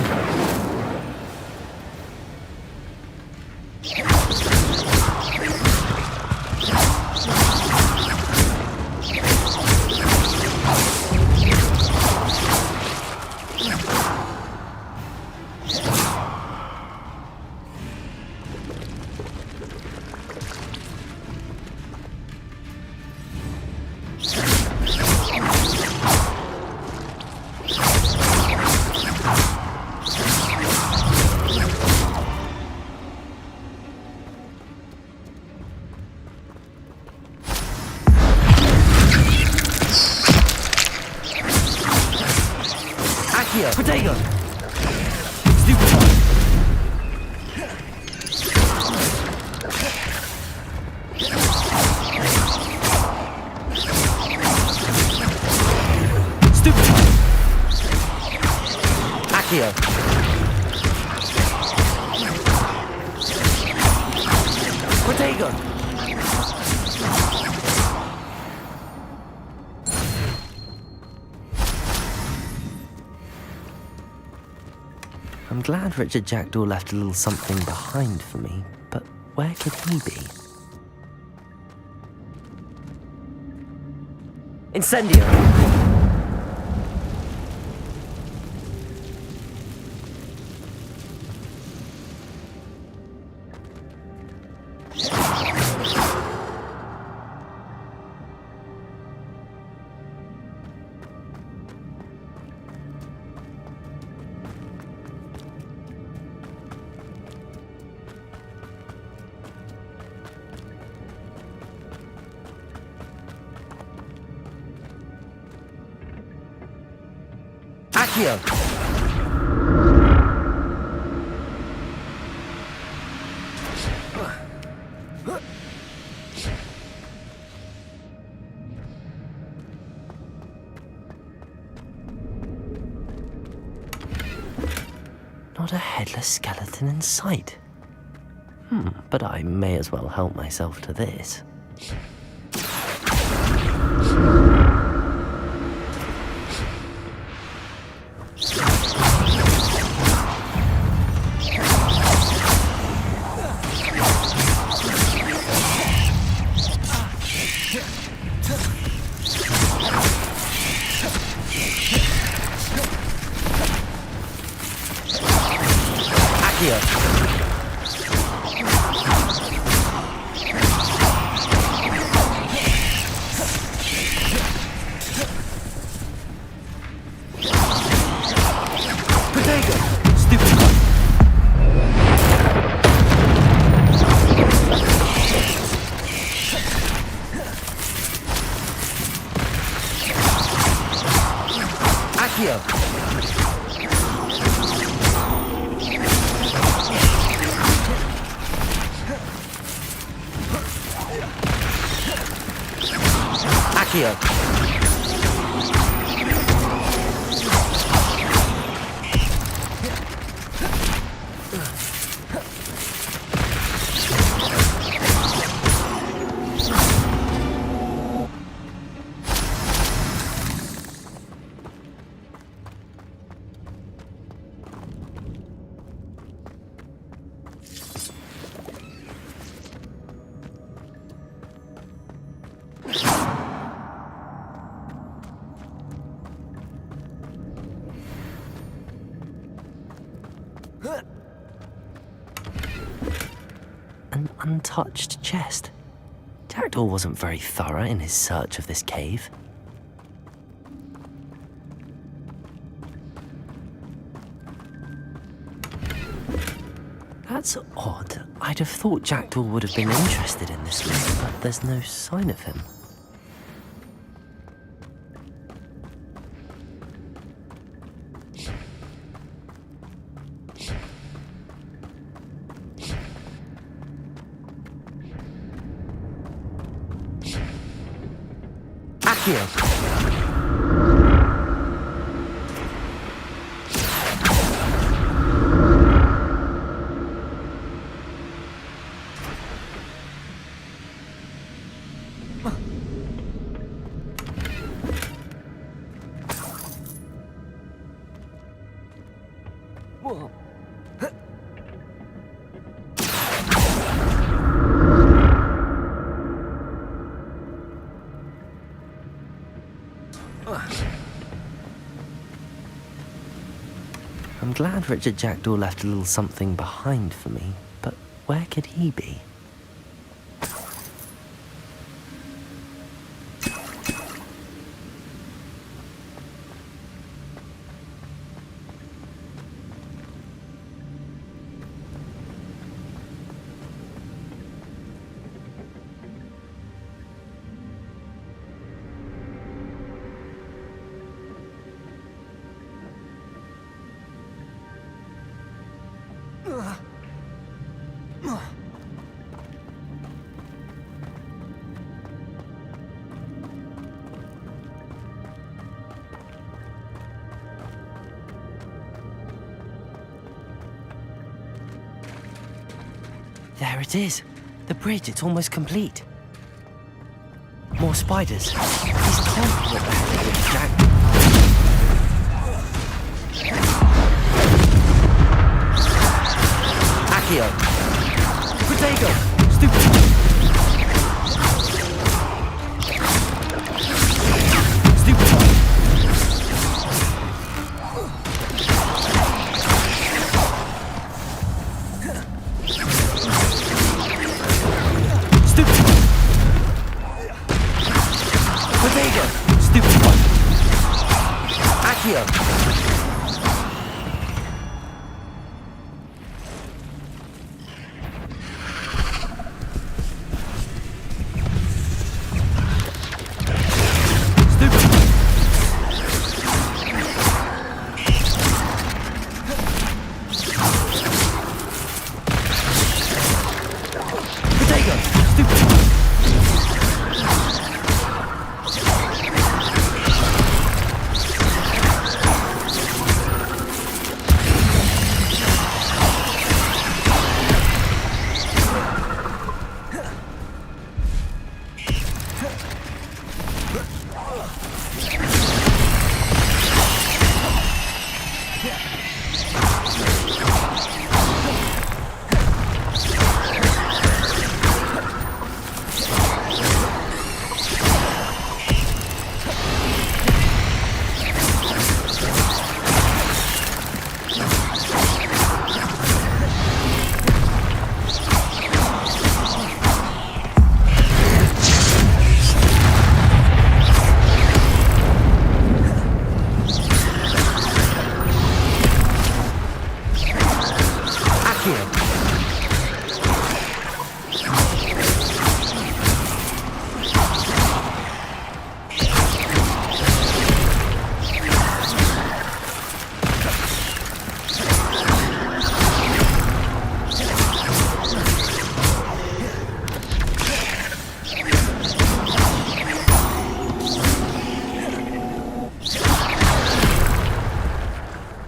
Protego! Stupefy! Stupefy! Accio! Protego! I'm glad Richard Jackdaw left a little something behind for me, but where could he be? Incendio! Accio! Not a headless skeleton in sight. But I may as well help myself to this. untouched chest. Jackdaw wasn't very thorough in his search of this cave. That's odd. I'd have thought Jackdaw would have been interested in this list, but there's no sign of him. Accio! I'm glad Richard Jackdaw left a little something behind for me, but where could he be? There it is. The bridge, it's almost complete. More spiders. These can't be what the hell it is, Jack. Accio. Protego. Stupid.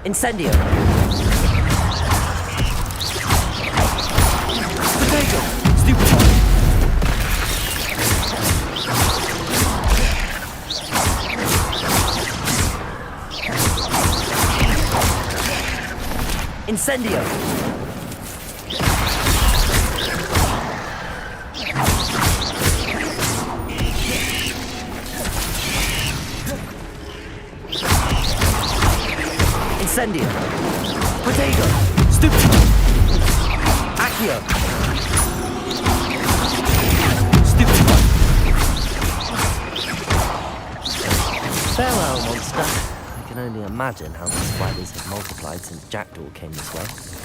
Incendio. Potato. Stupid. Incendio. Incendio. Potato. Stupid. Accio. can only imagine how the spiders have multiplied since Jackdaw came this way.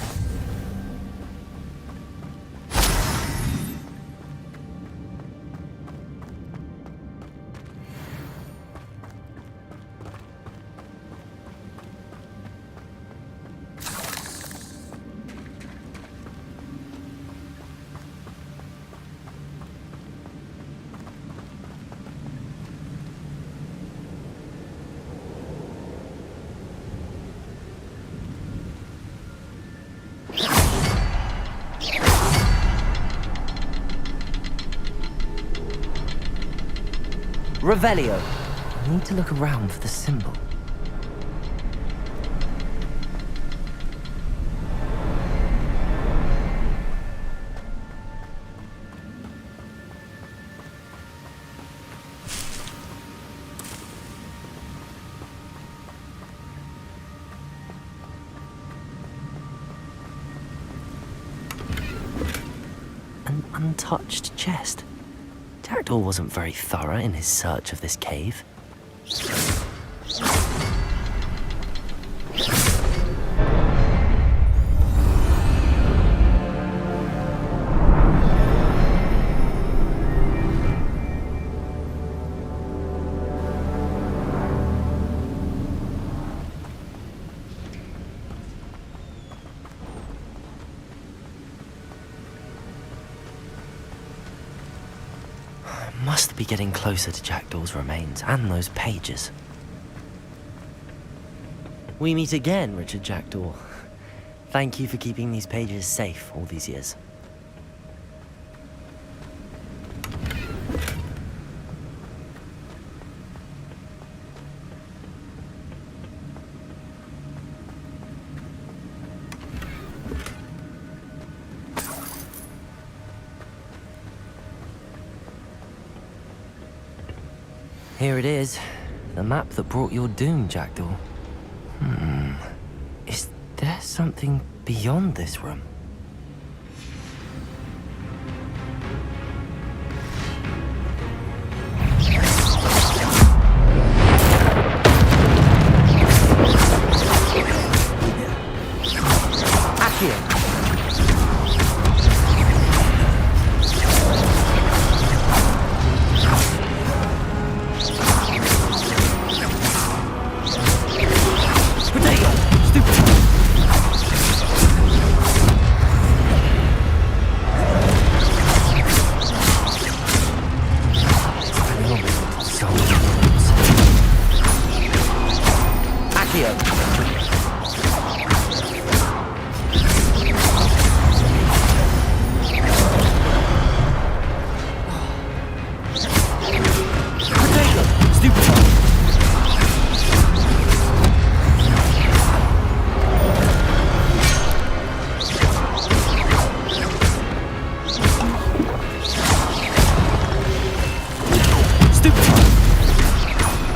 Revelio. I need to look around for the symbol. An untouched chest. Jackdaw wasn't very thorough in his search of this cave. Must be getting closer to Jackdaw's remains and those pages. We meet again, Richard Jackdaw. Thank you for keeping these pages safe all these years. Here it is, the map that brought your doom, Jackdaw. Is there something beyond this room?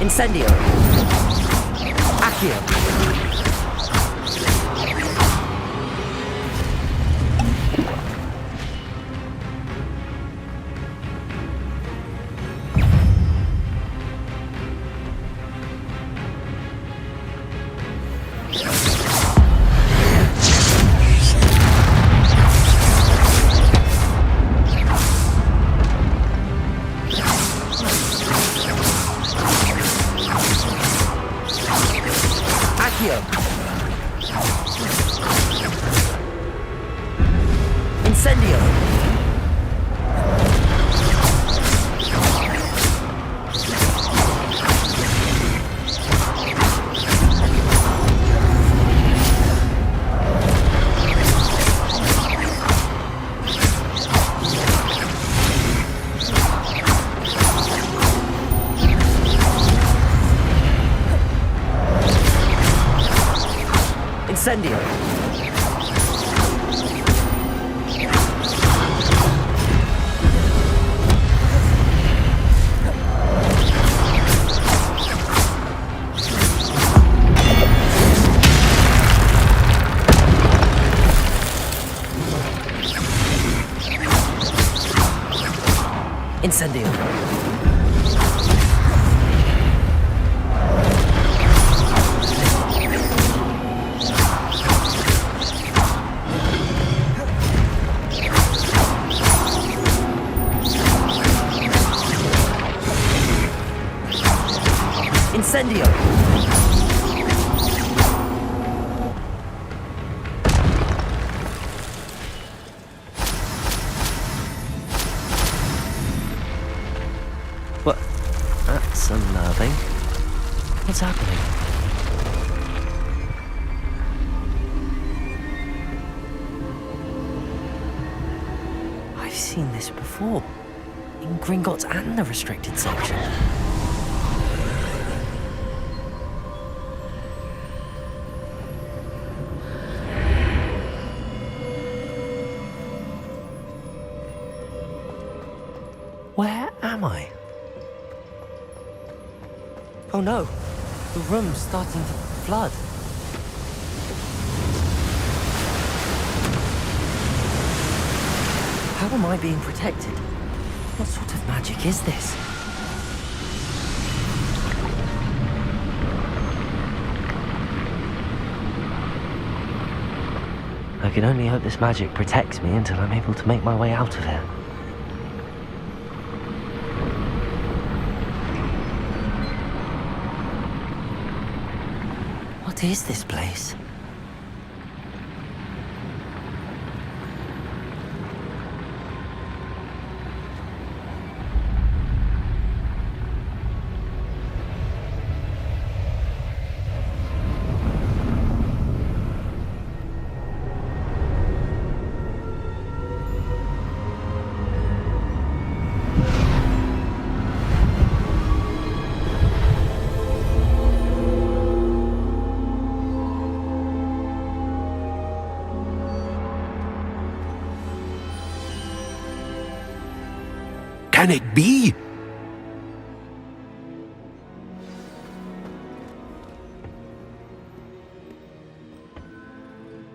Incendio. Accio. Incendio. Incendio. Incendio! What? That's unnerving. What's happening? I've seen this before. In Gringotts and the restricted section. Where am I? Oh no, the room's starting to flood. How am I being protected? What sort of magic is this? I can only hope this magic protects me until I'm able to make my way out of here. What is this place? Can it be?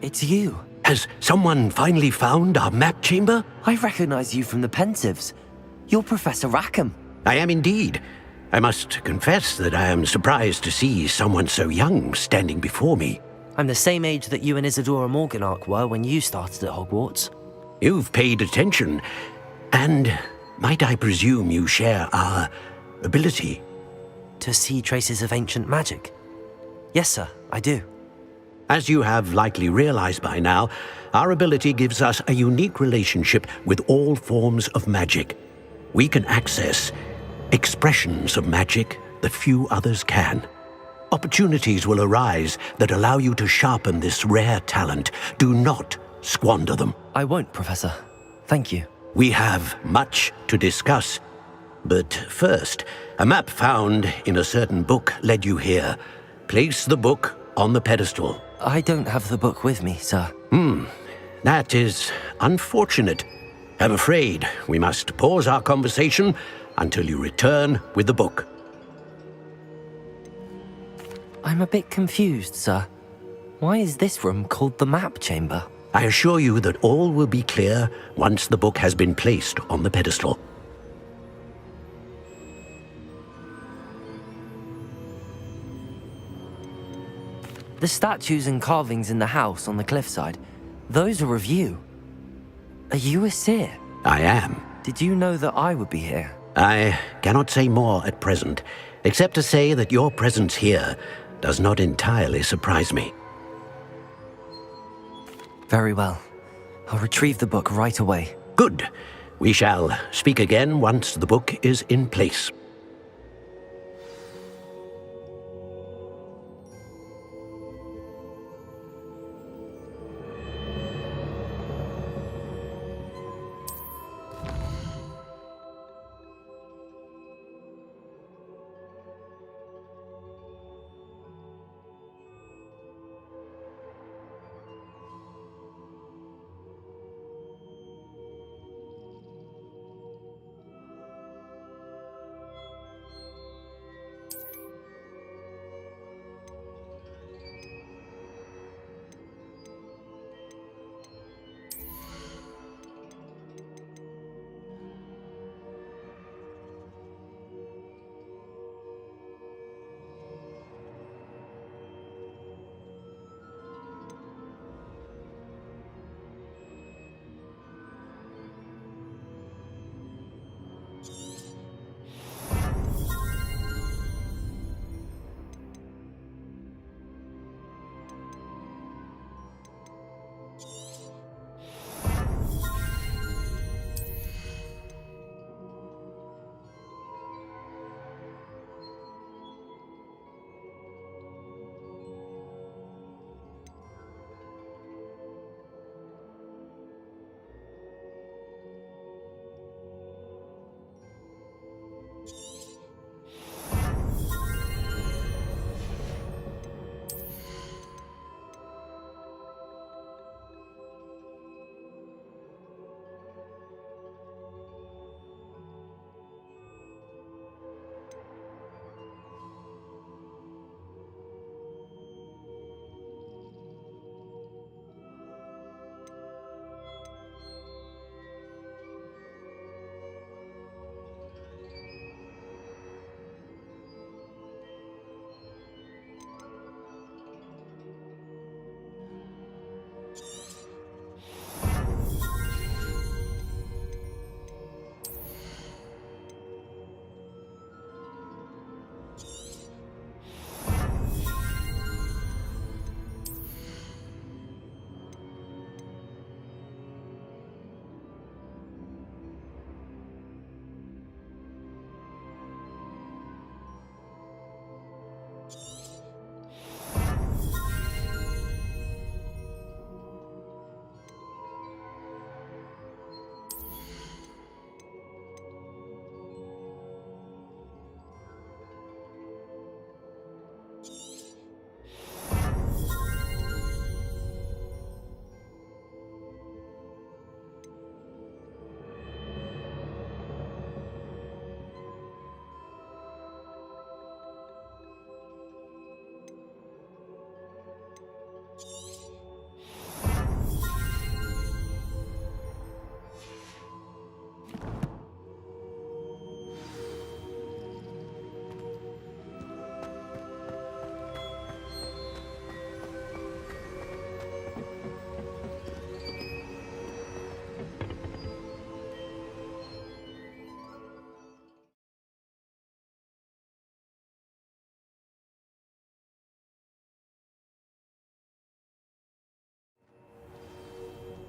It's you. Has someone finally found our map chamber? I recognize you from the Pensives. You're Professor Rackham. I am indeed. I must confess that I am surprised to see someone so young standing before me. I'm the same age that you and Isadora Morganach were when you started at Hogwarts. You've paid attention, and might I presume you share our ability? To see traces of ancient magic? Yes, sir, I do. As you have likely realized by now, our ability gives us a unique relationship with all forms of magic. We can access expressions of magic that few others can. Opportunities will arise that allow you to sharpen this rare talent. Do not squander them. I won't, Professor. Thank you. We have much to discuss. But first, a map found in a certain book led you here. Place the book on the pedestal. I don't have the book with me, sir. That is unfortunate. I'm afraid we must pause our conversation until you return with the book. I'm a bit confused, sir. Why is this room called the map chamber? I assure you that all will be clear once the book has been placed on the pedestal. The statues and carvings in the house on the cliffside, those are of you. Are you a seer? I am. Did you know that I would be here? I cannot say more at present, except to say that your presence here does not entirely surprise me. Very well. I'll retrieve the book right away. Good. We shall speak again once the book is in place.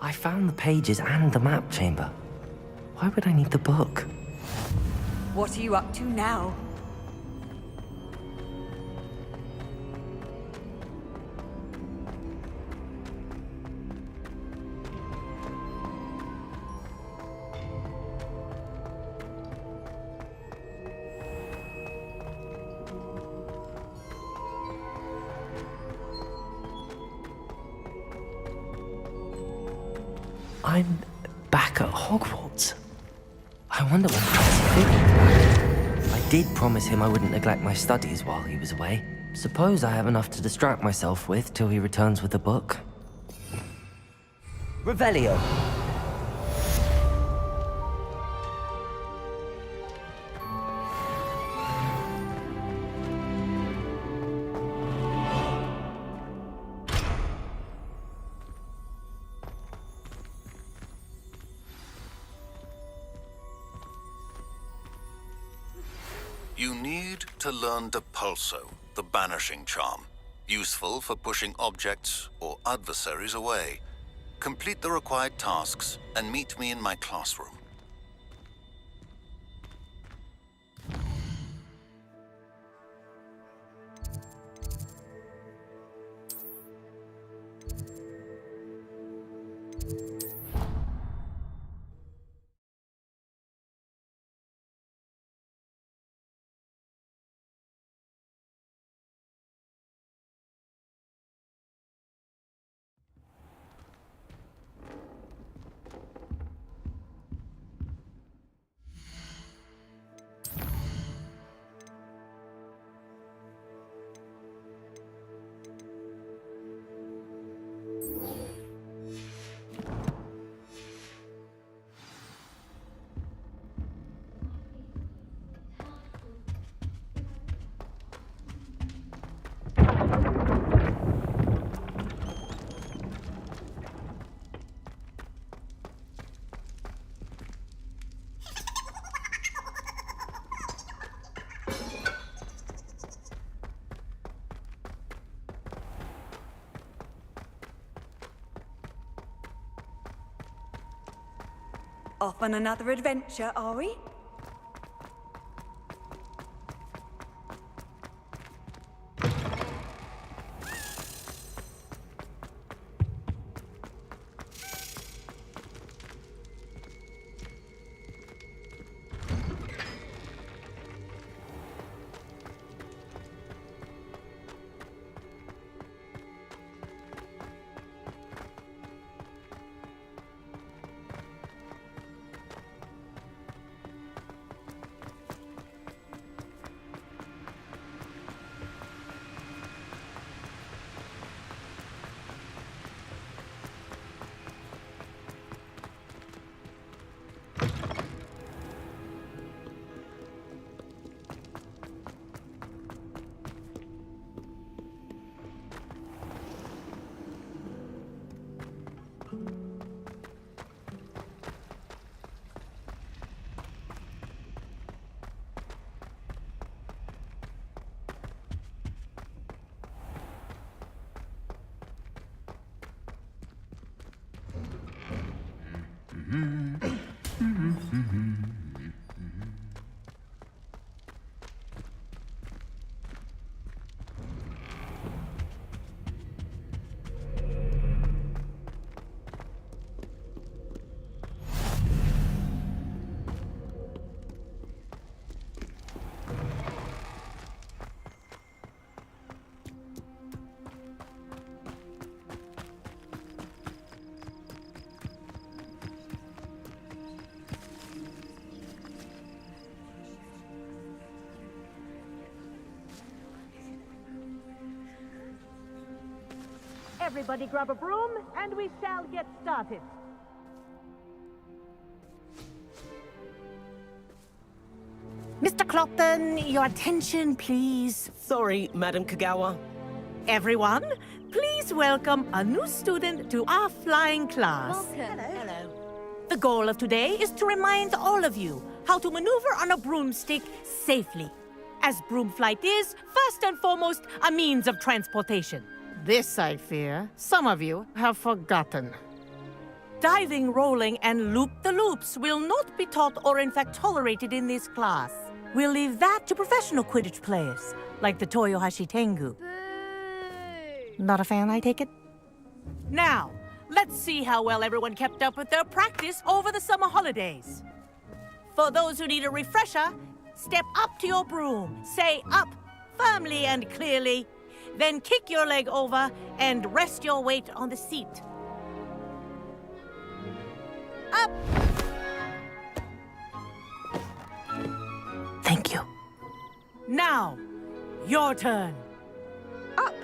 I found the pages and the map chamber. Why would I need the book? What are you up to now? I'm back at Hogwarts. I wonder when Percy figured. I did promise him I wouldn't neglect my studies while he was away. Suppose I have enough to distract myself with till he returns with the book. Revelio. You need to learn Depulso, the banishing charm. Useful for pushing objects or adversaries away. Complete the required tasks and meet me in my classroom. Off on another adventure, are we? Everybody grab a broom, and we shall get started. Mr. Clopton, your attention, please. Sorry, Madam Kagawa. Everyone, please welcome a new student to our flying class. Welcome. Hello. The goal of today is to remind all of you how to maneuver on a broomstick safely, as broom flight is, first and foremost, a means of transportation. This, I fear, some of you have forgotten. diving, rolling, and loop-the-loops will not be taught or in fact tolerated in this class. We'll leave that to professional Quidditch players, like the Toyohashi Tengu. Not a fan, I take it? Now, let's see how well everyone kept up with their practice over the summer holidays. For those who need a refresher, step up to your broom, say up firmly and clearly, then kick your leg over and rest your weight on the seat. Up! Thank you. Now, your turn. Up!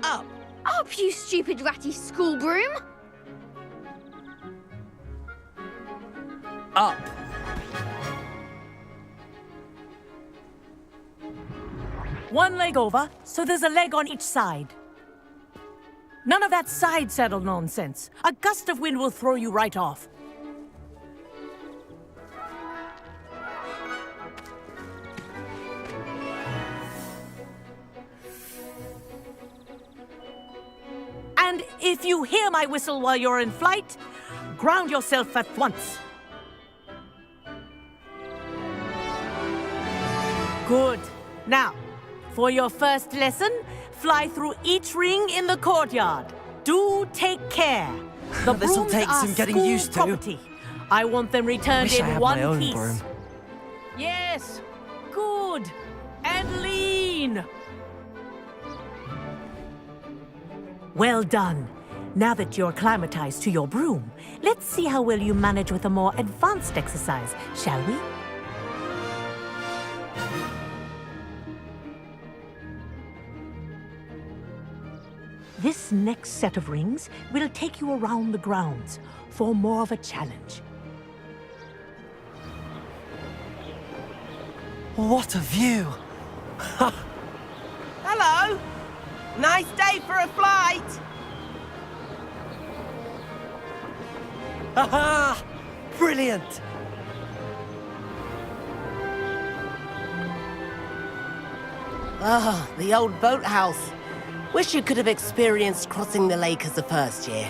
Up! Up, you stupid ratty school broom! Up! One leg over, so there's a leg on each side. None of that side saddle nonsense. A gust of wind will throw you right off. And if you hear my whistle while you're in flight, ground yourself at once. Good. Now, for your first lesson, fly through each ring in the courtyard. Do take care. The This'll brooms take are some getting school used to. property. I want them returned Wish I in had one my own piece. broom. Yes. Good. And lean. Well done. Now that you're acclimatized to your broom, let's see how well you manage with a more advanced exercise, shall we? This next set of rings will take you around the grounds for more of a challenge. What a view! Hello! Nice day for a flight! Aha! Brilliant! Ah, the old boathouse. Wish you could have experienced crossing the lake as a first year.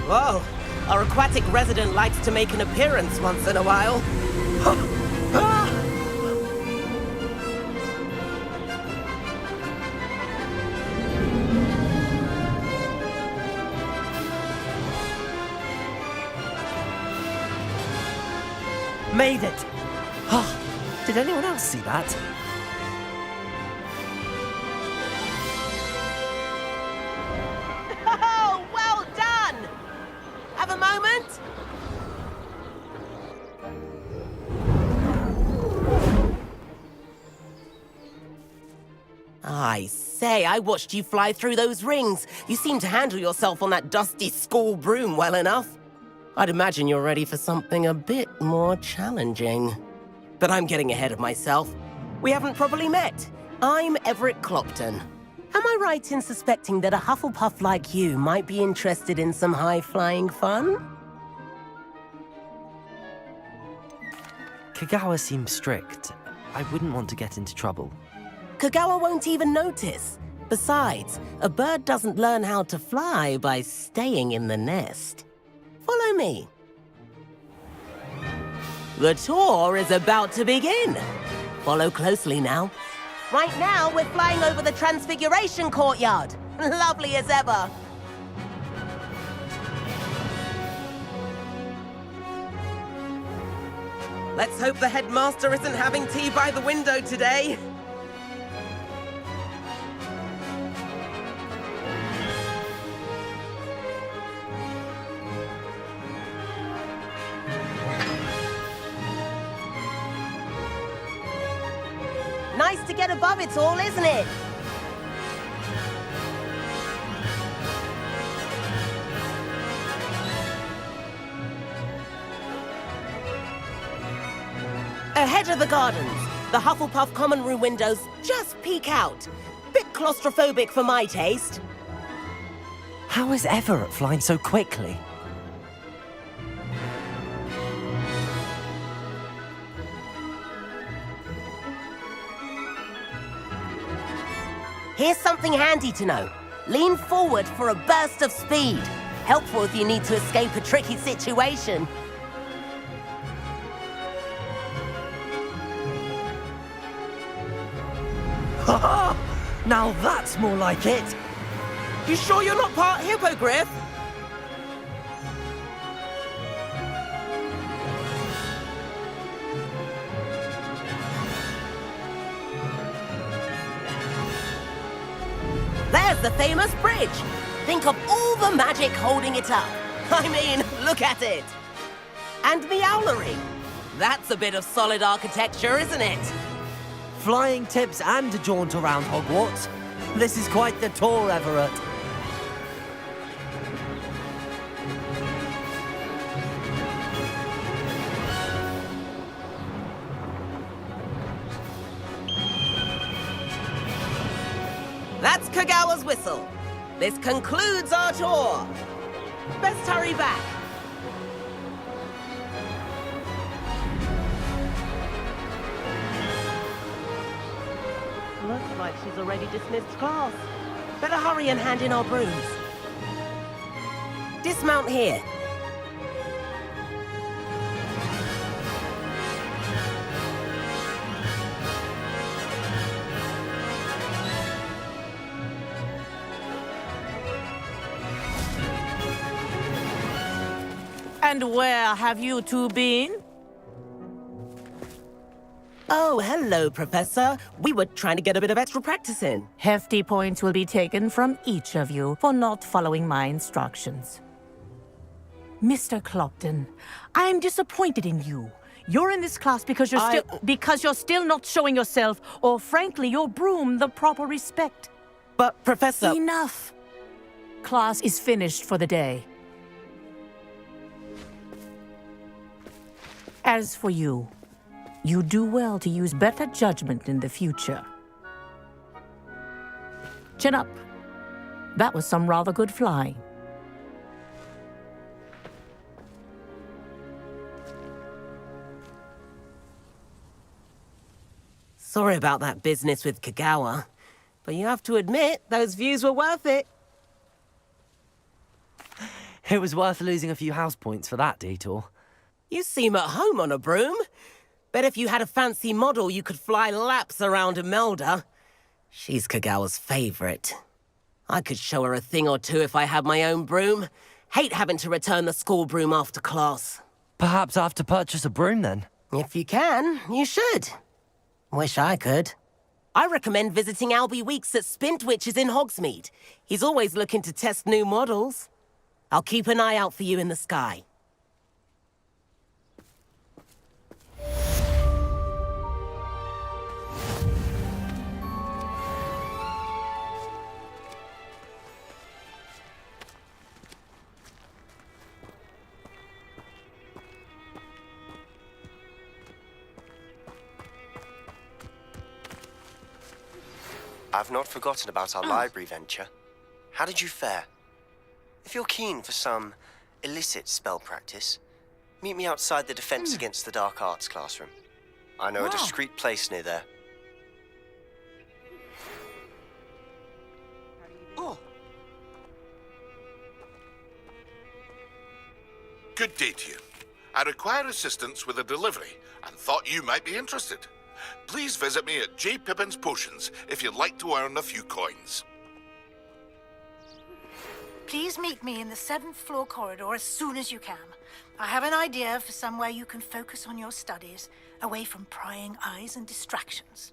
Whoa, our aquatic resident likes to make an appearance once in a while. Made it! Oh, did anyone else see that? Oh, well done! Have a moment? I say, I watched you fly through those rings. You seem to handle yourself on that dusty school broom well enough. I'd imagine you're ready for something a bit more challenging. But I'm getting ahead of myself. We haven't properly met. I'm Everett Clopton. Am I right in suspecting that a Hufflepuff like you might be interested in some high-flying fun? Kagawa seems strict. I wouldn't want to get into trouble. Kagawa won't even notice. Besides, a bird doesn't learn how to fly by staying in the nest. Follow me. The tour is about to begin. Follow closely now. Right now, we're flying over the Transfiguration Courtyard. Lovely as ever. Let's hope the headmaster isn't having tea by the window today. Nice to get above it all, isn't it? Ahead of the gardens, the Hufflepuff common room windows just peek out. Bit claustrophobic for my taste. How is Everett flying so quickly? Here's something handy to know. Lean forward for a burst of speed. Helpful if you need to escape a tricky situation. Ha! Now that's more like it! You sure you're not part hippogriff? There's the famous bridge. Think of all the magic holding it up. I mean, look at it. And Meowlery. That's a bit of solid architecture, isn't it? Flying tips and a jaunt around Hogwarts. This is quite the tour, Everett. That's Kagawa's whistle. This concludes our tour. Best hurry back. Looks like she's already dismissed class. Better hurry and hand in our brooms. Dismount here. And where have you two been? Oh, hello, Professor. We were trying to get a bit of extra practice in. Hefty points will be taken from each of you for not following my instructions. Mr. Clopton, I'm disappointed in you. You're in this class because you're still not showing yourself, or frankly, your broom the proper respect. But, Professor... Enough! Class is finished for the day. As for you, you do well to use better judgment in the future. Chin up. That was some rather good flying. Sorry about that business with Kagawa, but you have to admit, those views were worth it. It was worth losing a few house points for that detour. You seem at home on a broom. Bet if you had a fancy model, you could fly laps around Imelda. She's Kagawa's favorite. I could show her a thing or two if I had my own broom. Hate having to return the school broom after class. Perhaps I have to purchase a broom then? If you can, you should. Wish I could. I recommend visiting Albie Weeks at Spintwitches in Hogsmeade. He's always looking to test new models. I'll keep an eye out for you in the sky. I've not forgotten about our library venture. How did you fare? If you're keen for some illicit spell practice, meet me outside the Defense Against the Dark Arts classroom. I know a discreet place near there. Good day to you. I require assistance with a delivery and thought you might be interested. Please visit me at J. Pippin's Potions if you'd like to earn a few coins. Please meet me in the 7th floor corridor as soon as you can. I have an idea for somewhere you can focus on your studies, away from prying eyes and distractions.